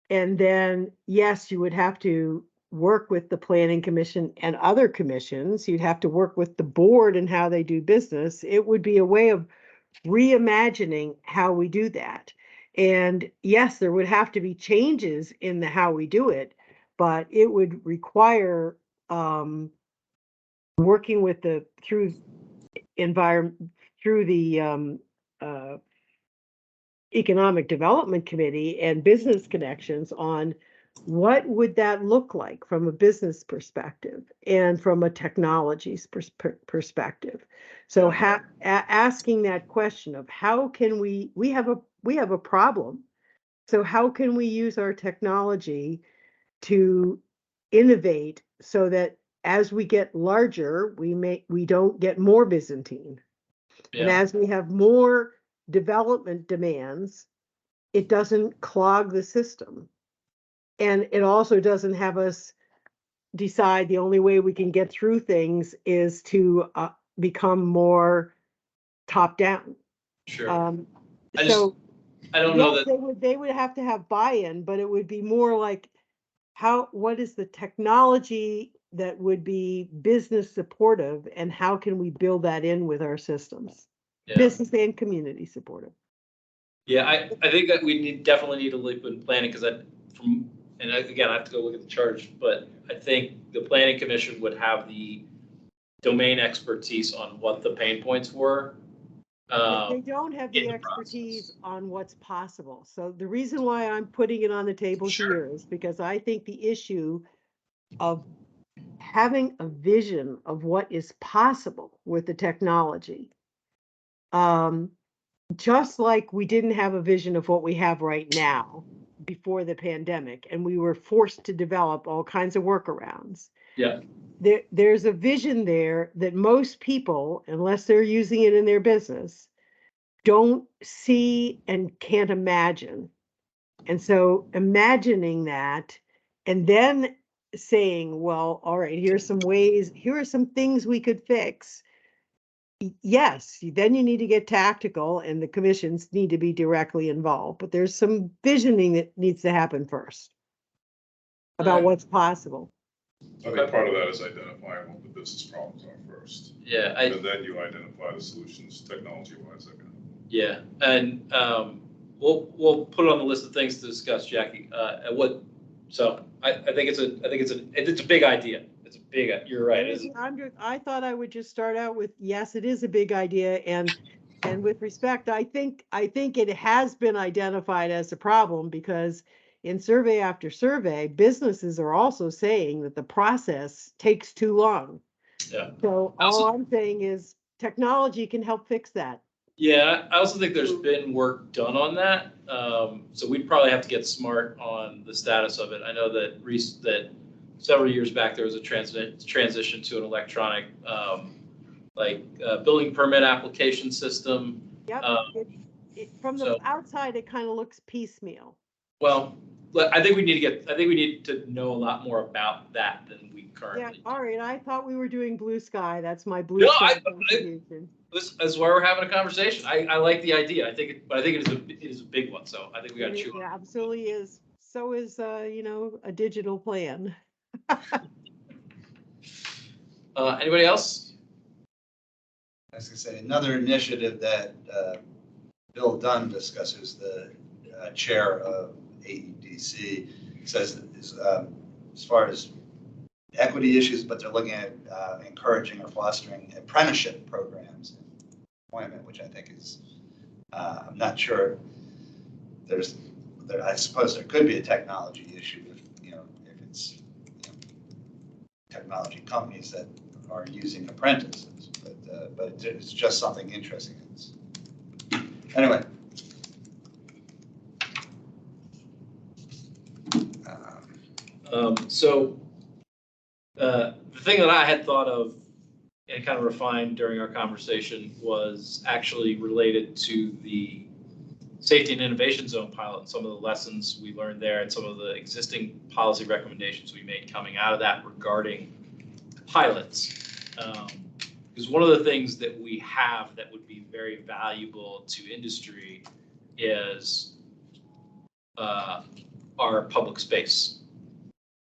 And then, yes, you would have to work with the planning commission and other commissions. You'd have to work with the board and how they do business. It would be a way of reimagining how we do that. And yes, there would have to be changes in the how we do it, but it would require working with through the Economic Development Committee and business connections on what would that look like from a business perspective and from a technology perspective. So asking that question of how can we have a problem. So how can we use our technology to innovate so that as we get larger, we don't get more Byzantine. Yeah. And as we have more development demands, it doesn't clog the system. And it also doesn't have us decide the only way we can get through things is to become more top down. Sure. I don't know that they would have to have buy-in, but it would be more like what is the technology that would be business supportive and how can we build that in with our systems? Yeah. Business and community supportive. Yeah, I think that we definitely need a leap in planning because again, I have to go look at the charge, but I think the planning commission would have the domain expertise on what the pain points were. They don't have the expertise on what's possible. So the reason why I'm putting it on the table here is because I think the issue of having a vision of what is possible with the technology, just like we didn't have a vision of what we have right now before the pandemic, and we were forced to develop all kinds of workarounds. Yeah. There's a vision there that most people, unless they're using it in their business, don't see and can't imagine. And so imagining that and then saying, well, all right, here are some things we could fix. Yes, then you need to get tactical and the commissions need to be directly involved, but there's some visioning that needs to happen first about what's possible. I think part of that is identifying what the business problems are first. Yeah. And then you identify the solutions technology-wise that can. Yeah, and we'll put it on the list of things to discuss, Jackie. So I think it's a big idea. It's a big. You're right. I thought I would just start out with yes, it is a big idea, and with respect, I think it has been identified as a problem because in survey after survey, businesses are also saying that the process takes too long. Yeah. So all I'm saying is technology can help fix that. Yeah, I also think there's been work done on that. So we'd probably have to get smart on the status of it. I know that several years back there was a transition to an electronic building permit application system. Yep. From the outside, it kind of looks piecemeal. Well, I think we need to know a lot more about that than we currently. Yeah. All right. I thought we were doing blue sky. That's my blue sky contribution. This is why we're having a conversation. I like the idea. I think it is a big one. So I think we got to chew. It absolutely is. So is a digital plan. Anybody else? I was going to say another initiative that Bill Dunn discusses, the chair of AEDC, says is as far as equity issues, but they're looking at encouraging or fostering apprenticeship programs in employment, which I think is, I'm not sure I suppose there could be a technology issue if it's technology companies that are using apprentices, but it's just something interesting. Anyway. The thing that I had thought of and kind of refined during our conversation was actually related to the Safety and Innovation Zone pilot and some of the lessons we learned there and some of the existing policy recommendations we made coming out of that regarding pilots. Because one of the things that we have that would be very valuable to industry is our public space.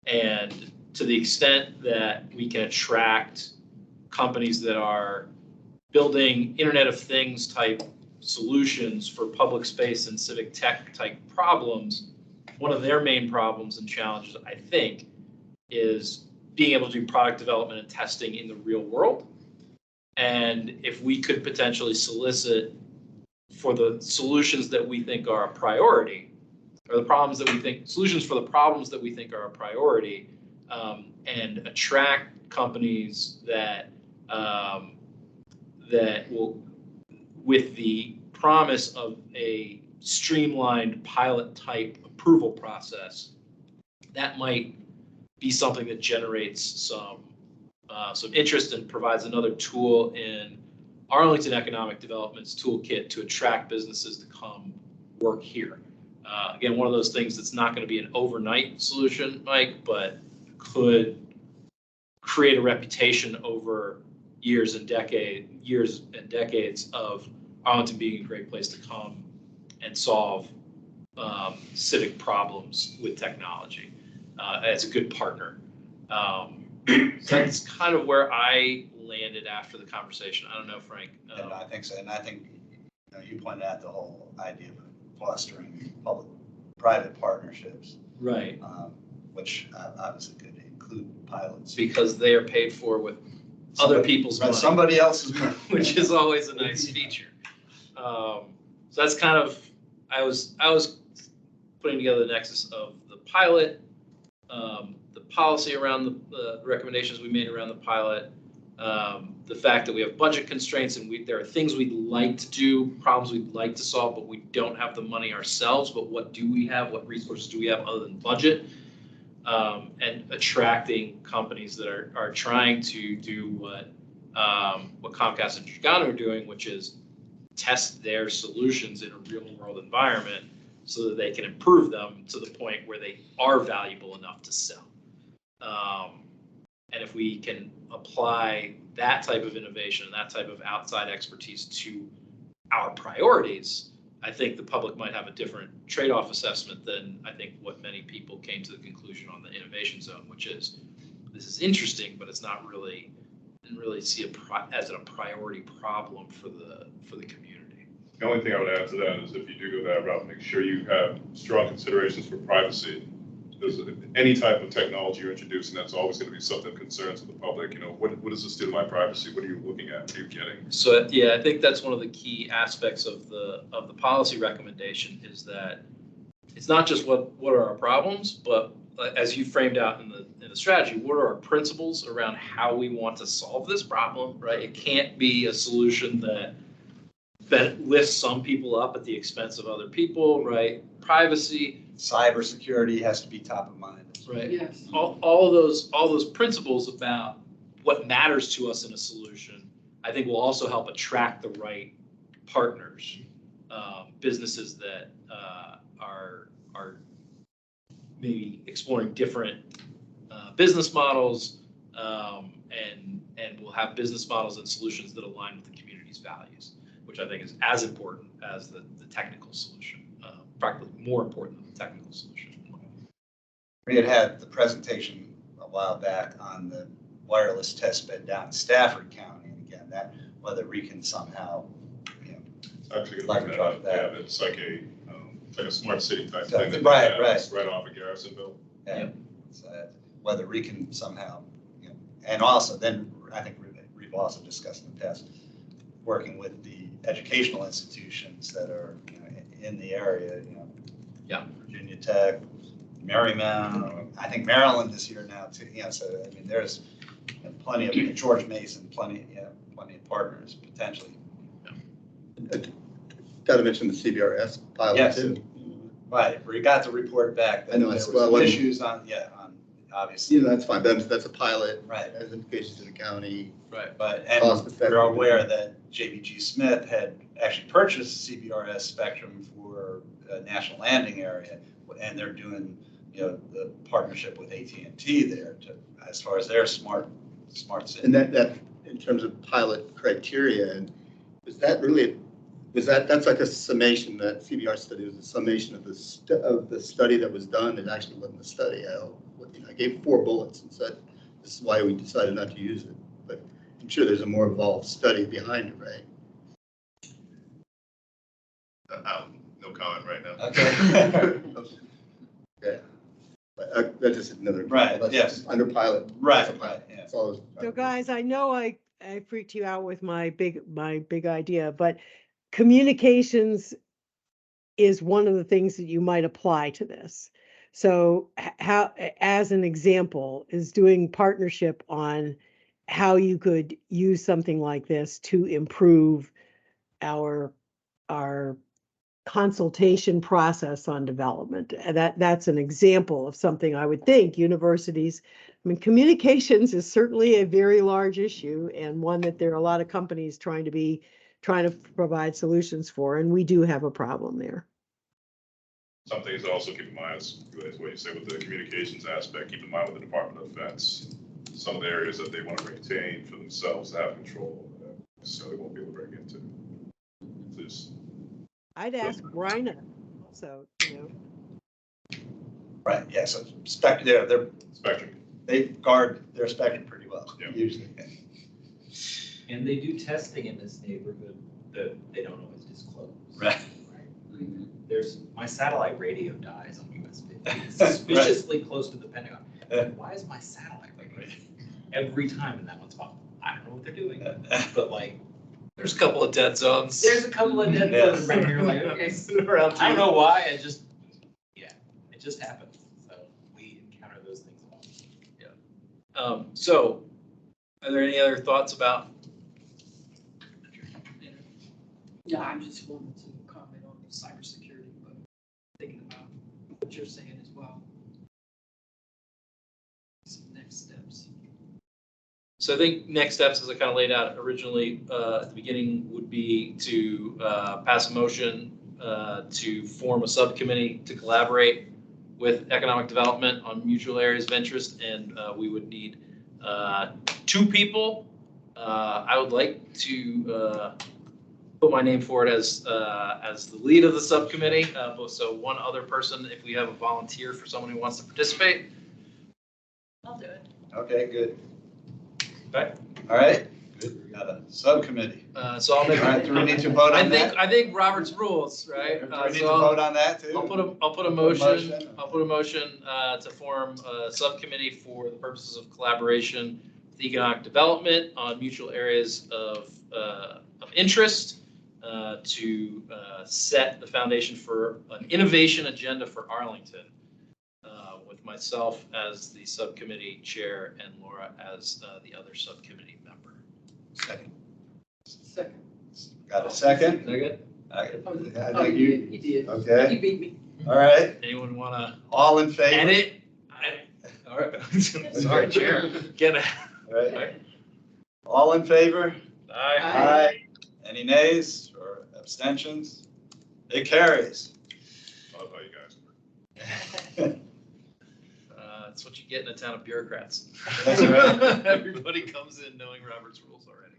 And to the extent that we can attract companies that are building Internet of Things type solutions for public space and civic tech type problems, one of their main problems and challenges, I think, is being able to do product development and testing in the real world. And if we could potentially solicit for the solutions that we think are a priority, or the problems that we think, solutions for the problems that we think are a priority, and attract companies that that will, with the promise of a streamlined pilot type approval process, that might be something that generates some interest and provides another tool in Arlington Economic Development's toolkit to attract businesses to come work here. Again, one of those things that's not going to be an overnight solution, Mike, but could create a reputation over years and decades of Arlington being a great place to come and solve civic problems with technology as a good partner. So that's kind of where I landed after the conversation. I don't know, Frank. And I think so. And I think you pointed out the whole idea of fostering public-private partnerships. Right. Which obviously could include pilots. Because they are paid for with other people's money. Somebody else's money. Which is always a nice feature. So that's kind of, I was putting together the nexus of the pilot, the policy around the recommendations we made around the pilot, the fact that we have budget constraints and there are things we'd like to do, problems we'd like to solve, but we don't have the money ourselves. But what do we have? What resources do we have other than budget? And attracting companies that are trying to do what Comcast and Chicano are doing, which is test their solutions in a real world environment so that they can improve them to the point where they are valuable enough to sell. And if we can apply that type of innovation and that type of outside expertise to our priorities, I think the public might have a different trade-off assessment than I think what many people came to the conclusion on the innovation zone, which is this is interesting, but it's not really, didn't really see it as a priority problem for the community. The only thing I would add to that is if you do go that route, make sure you have strong considerations for privacy. Because any type of technology you're introducing, that's always going to be something that concerns the public. You know, what does this do to my privacy? What are you looking at? What are you getting? So yeah, I think that's one of the key aspects of the policy recommendation is that it's not just what are our problems, but as you framed out in the strategy, what are our principles around how we want to solve this problem, right? It can't be a solution that lifts some people up at the expense of other people, right? Privacy. Cybersecurity has to be top of mind. Right. Yes. All those principles about what matters to us in a solution, I think will also help attract the right partners, businesses that are maybe exploring different business models, and will have business models and solutions that align with the community's values, which I think is as important as the technical solution, practically more important than the technical solution. We had the presentation a while back on the wireless test bed down in Stafford County, and again, that whether we can somehow, Actually, leverage off that. Yeah, it's like a smart city type thing. that Right, they have. right. It's right off of Garrisonville. Yeah. So whether we can somehow, and also then I think we've also discussed in the past, working with the educational institutions that are in the area, Yeah. Virginia Tech, Marymount, I think Maryland is here now too, so, I mean, there's plenty of, George Mason, plenty of partners potentially. Got to mention the CBRS pilot Yes. too. Right, we got the report back. I know, There it's- was well, some when- issues on obviously. That's fine, that's a pilot. Right. Has implications to the county. Right, but, and Cost effective. we're aware that JBG Smith had actually purchased CBRS spectrum for a national landing area, and they're doing, the partnership with AT&T there to, as far as their smart city. And that, in terms of pilot criteria, and that's like a summation, that CBR study was a summation of the study that was done. It actually wasn't a study. I gave 4 bullets and said, this is why we decided not to use it. But I'm sure there's a more involved study behind it, right? No comment right now. Okay. Okay. But that's just another. Right, That's yes. just under pilot. Right, That's a pilot. right, yeah. That's all I was- So guys, I know I freaked you out with my big idea, but communications is one of the things that you might apply to this. So how, as an example, is doing partnership on how you could use something like this to improve our consultation process on development. And that's an example of something I would think universities, I mean, communications is certainly a very large issue and one that there are a lot of companies trying to provide solutions for, and we do have a problem there. Some things to also keep in mind is what you say with the communications aspect, keep in mind with the Department of Defense, some of the areas that they want to retain for themselves to have control, so they won't be able to break into. Just I'd ask Rhina, so, Right, yeah, so they're spectrum. they guard their spectrum pretty well, Yeah. usually. And they do testing in this neighborhood that they don't always disclose. Right. There's, my satellite radio dies on US 50. It's suspiciously close to the Pentagon. Why is my satellite radio every time in that one spot? I don't know what they're doing, but like, There's a couple of dead zones. there's a couple of dead Yeah. zones right here. Like, okay, Around I don't know why. It just happens. So we encounter those things a lot. So, are there any other thoughts about? Yeah, I just wanted to comment on the cybersecurity, but thinking about what you're saying as well. Some next steps. So I think next steps, as I kind of laid out originally at the beginning, would be to pass a motion to form a subcommittee to collaborate with economic development on mutual areas of interest, and we would need 2 people. I would like to put my name forward as the lead of the subcommittee. So one other person, if we have a volunteer for someone who wants to participate. I'll do it. Okay, good. Okay. All right, good, we got a subcommittee. So I'll All make. right, do we need to vote on that? I think Robert's rules, right? Do we need to vote on that too? I'll put a motion to form a subcommittee for the purposes of collaboration with economic development on mutual areas of interest to set the foundation for an innovation agenda for Arlington, with myself as the subcommittee chair and Laura as the other subcommittee member. Second. Second. Got a second? Is that good? I Oh, think you you, did. okay. You beat me. All right, Anyone want to all in favor? edit? All right. Sorry, chair. Get it. All right. All in favor? Aye. Aye. Any nays or abstentions? It carries. I love how you guys work. That's what you get in a town of bureaucrats. That's right. Everybody comes in knowing Robert's rules already.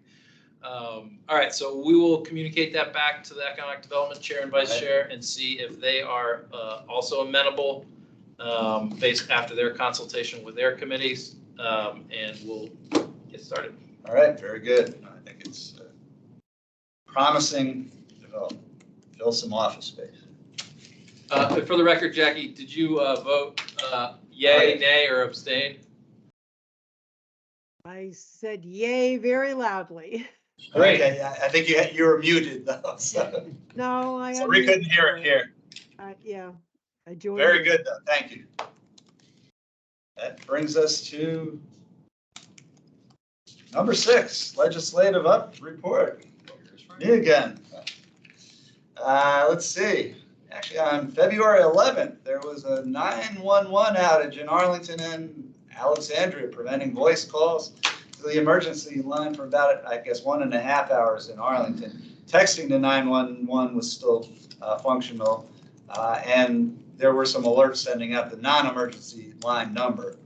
All right, so we will communicate that back to the economic development chair and vice Right. chair and see if they are also amenable based after their consultation with their committees, and we'll get started. All right, very good. I think it's promising development. Fill some office space. For the record, Jackie, did you vote yay, Aye. nay, or abstain? I said yay very loudly. Great. Okay, I think you were muted though, so No, I. we couldn't hear it here. Yeah, I joined. Very good though, thank you. That brings us to number 6, legislative report. Me again. Let's see. Actually, on February 11th, there was a 911 outage in Arlington and Alexandria, preventing voice calls to the emergency line for about, I guess, 1.5 hours in Arlington. Texting to 911 was still functional, and there were some alerts sending out the non-emergency line number.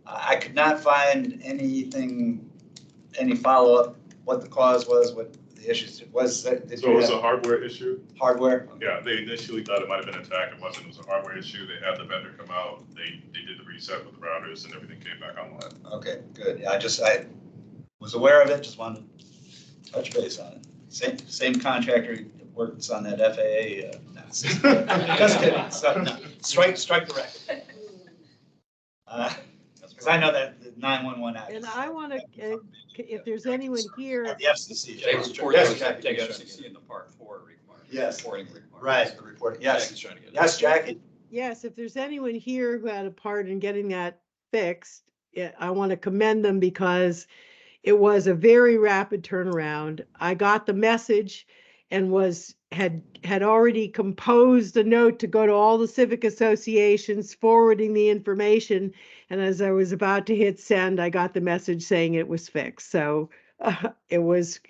I could not find any follow-up, what the cause was, what the issues was. So it was a hardware issue? Hardware? Yeah, they initially thought it might have been an attack. It wasn't. It was a hardware issue. They had the vendor come out. They did the reset with the routers and everything came back online. Okay, good. Yeah, I was aware of it, just wanted to touch base on it. Same contractor works on that FAA. Just kidding. So, no, strike the record. Because I know that the 911 act. And I want to, if there's anyone here, The FCC. Jake's report, Yes, the Jackie. FCC in the part 4 requirement. Yes. Reporting requirement. Right, the report, yes. Jackie's trying to get it. Yes, Jackie. yes, if there's anyone here who had a part in getting that fixed, I want to commend them because it was a very rapid turnaround. I got the message and had already composed a note to go to all the civic associations, forwarding the information. And as I was about to hit send, I got the message saying it was fixed. So it was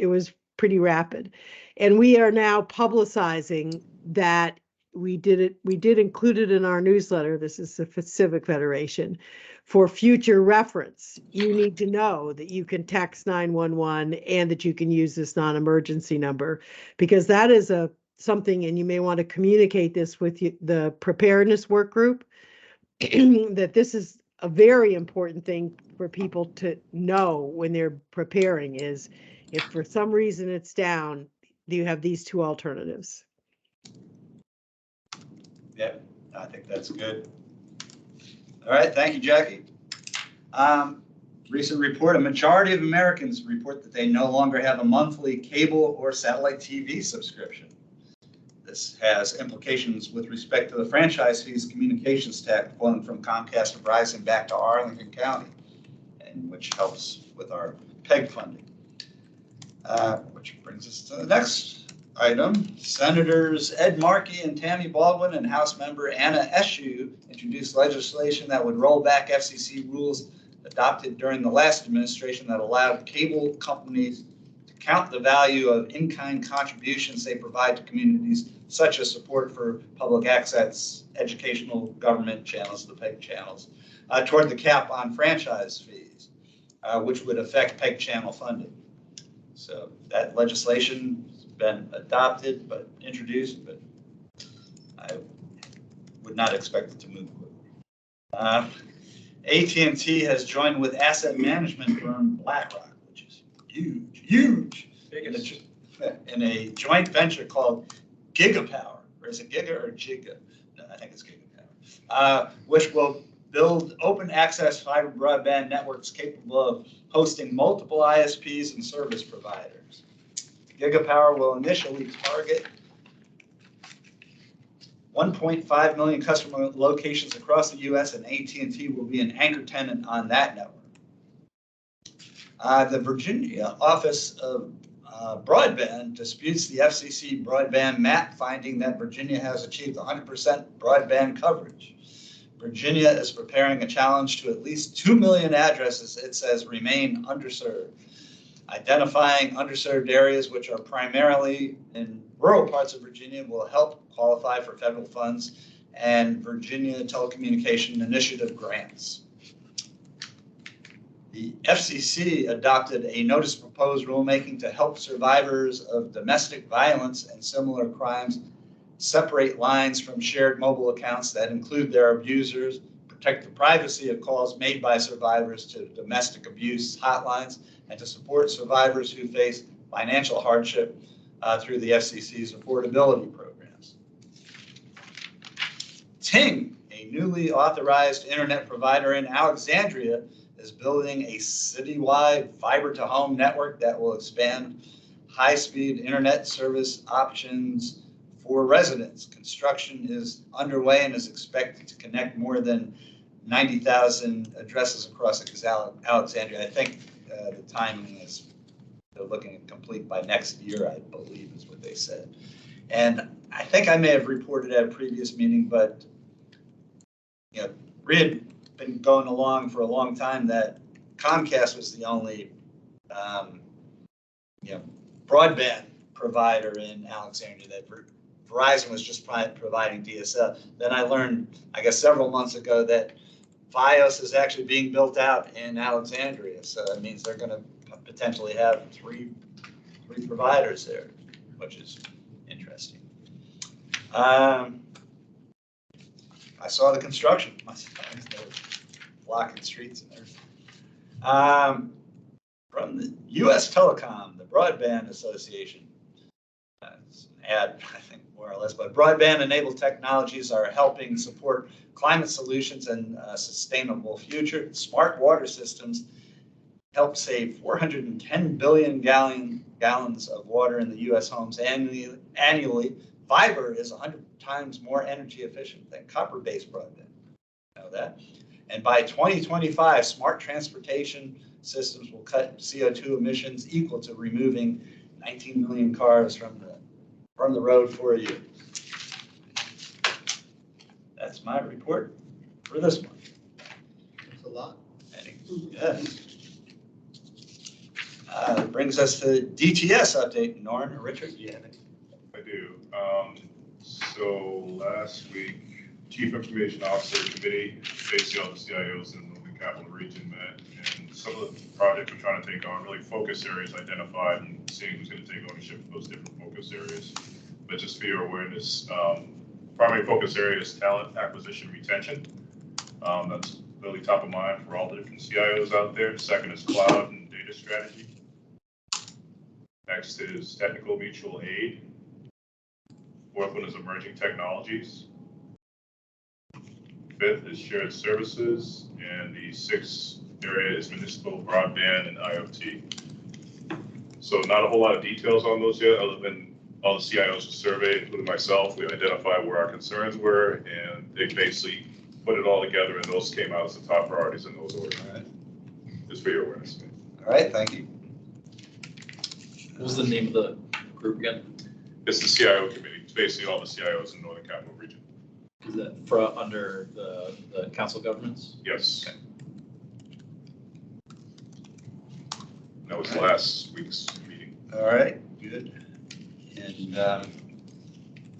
pretty rapid. And we are now publicizing that we did include it in our newsletter. This is the Civic Federation. For future reference, you need to know that you can text 911 and that you can use this non-emergency number, because that is something, and you may want to communicate this with the preparedness work group, that this is a very important thing for people to know when they're preparing, is if for some reason it's down, you have these 2 alternatives. Yep, I think that's good. All right, thank you, Jackie. Recent report, a majority of Americans report that they no longer have a monthly cable or satellite TV subscription. This has implications with respect to the franchise fees communications tax flowing from Comcast and Verizon back to Arlington County, and which helps with our PEG funding. Which brings us to the next item. Senators Ed Markey and Tammy Baldwin and House member Anna Eshoo introduced legislation that would roll back FCC rules adopted during the last administration that allowed cable companies to count the value of in-kind contributions they provide to communities, such as support for public access, educational government channels, the PEG channels, toward the cap on franchise fees, which would affect PEG channel funding. So that legislation has been adopted, but introduced, but I would not expect it to move quickly. AT&T has joined with asset management firm BlackRock, which is huge, in a joint venture called GigaPower. Or is it Giga or Giga? No, I think it's GigaPower, which will build open access fiber broadband networks capable of hosting multiple ISPs and service providers. GigaPower will initially target 1.5 million customer locations across the U.S., and AT&T will be an anchor tenant on that network. The Virginia Office of Broadband disputes the FCC broadband map, finding that Virginia has achieved 100% broadband coverage. Virginia is preparing a challenge to at least 2 million addresses it says remain underserved. Identifying underserved areas, which are primarily in rural parts of Virginia, will help qualify for federal funds and Virginia Telecommunication Initiative grants. The FCC adopted a notice of proposed rulemaking to help survivors of domestic violence and similar crimes separate lines from shared mobile accounts that include their abusers, protect the privacy of calls made by survivors to domestic abuse hotlines, and to support survivors who face financial hardship through the FCC's affordability programs. Ting, a newly authorized internet provider in Alexandria, is building a citywide fiber-to-home network that will expand high-speed internet service options for residents. Construction is underway and is expected to connect more than 90,000 addresses across Alexandria. I think the timing is, they're looking at complete by next year, I believe is what they said. And I think I may have reported at a previous meeting, but we had been going along for a long time that Comcast was the only broadband provider in Alexandria, that Verizon was just providing DSL. Then I learned, I guess several months ago, that Fios is actually being built out in Alexandria. So that means they're going to potentially have three providers there, which is interesting. I saw the construction. They were blocking streets and everything. From the U.S. Telecom, the Broadband Association. It's an ad, I think, more or less, but broadband-enabled technologies are helping support climate solutions and a sustainable future. Smart water systems help save 410 billion gallons of water in the U.S. homes annually. Fiber is 100 times more energy efficient than copper-based broadband. You know that? And by 2025, smart transportation systems will cut CO2 emissions equal to removing 19 million cars from the road for a year. That's my report for this month. That's a lot. Yes. Brings us to DTS update. Norm or Richard, do you have any? I do. So last week, Chief Information Officer Committee, basically all the CIOs in the Northern Capital Region met, and some of the projects we're trying to take on, really focus areas identified and seeing who's going to take ownership of those different focus areas. But just for your awareness, primary focus area is talent acquisition retention. That's really top of mind for all the different CIOs out there. Second is cloud and data strategy. Next is technical mutual aid. Fourth one is emerging technologies. Fifth is shared services. And the sixth area is municipal broadband and IoT. So not a whole lot of details on those yet, other than all the CIOs were surveyed, including myself. We identified where our concerns were, and they basically put it all together, and those came out as the top priorities in those orders. All right. Just for your awareness. All right, thank you. What was the name of the group again? It's the CIO committee. It's basically all the CIOs in Northern Capital Region. Is that under the council of governments? Yes. Okay. That was last week's meeting. All right, good. And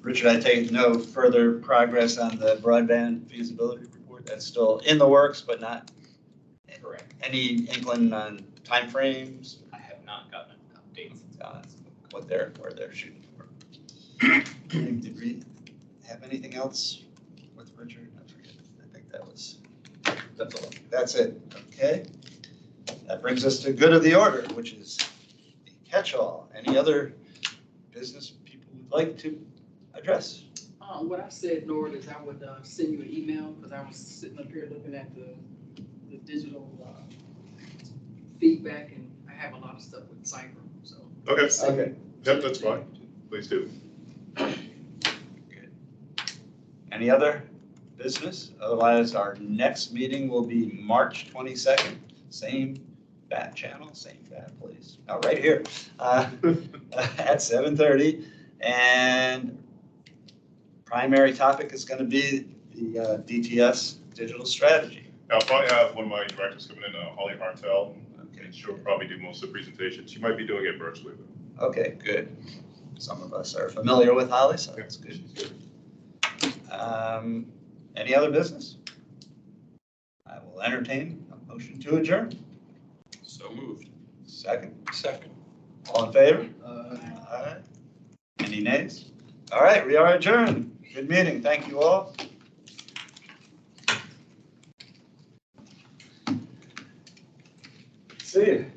Richard, I take no further progress on the broadband feasibility report. That's still in the works, but not Correct. any inkling on timeframes? I have not gotten an update. What they're shooting for. Did we have anything else with Richard? I forget. I think that's all. That's it. Okay. That brings us to good of the order, which is the catch-all. Any other business people would like to address? What I said, Nord, is I would send you an email, because I was sitting up here looking at the digital feedback, and I have a lot of stuff with Cyber, so. Okay. Okay. Yep, that's fine. Please do. Good. Any other business? Otherwise, our next meeting will be March 22nd. Same bat channel, same bat place. Oh, right here at 7:30. And primary topic is going to be the DTS digital strategy. I'll probably have one of my directors coming in, Holly Hartel. Okay. And she'll probably do most of the presentation. She might be doing it virtually, though. Okay, good. Some of us are familiar with Holly, so that's good. Any other business? I will entertain a motion to adjourn. So moved. Second. Second. All in favor? Aye. Any nays? All right, we are adjourned. Good meeting. Thank you all. See you.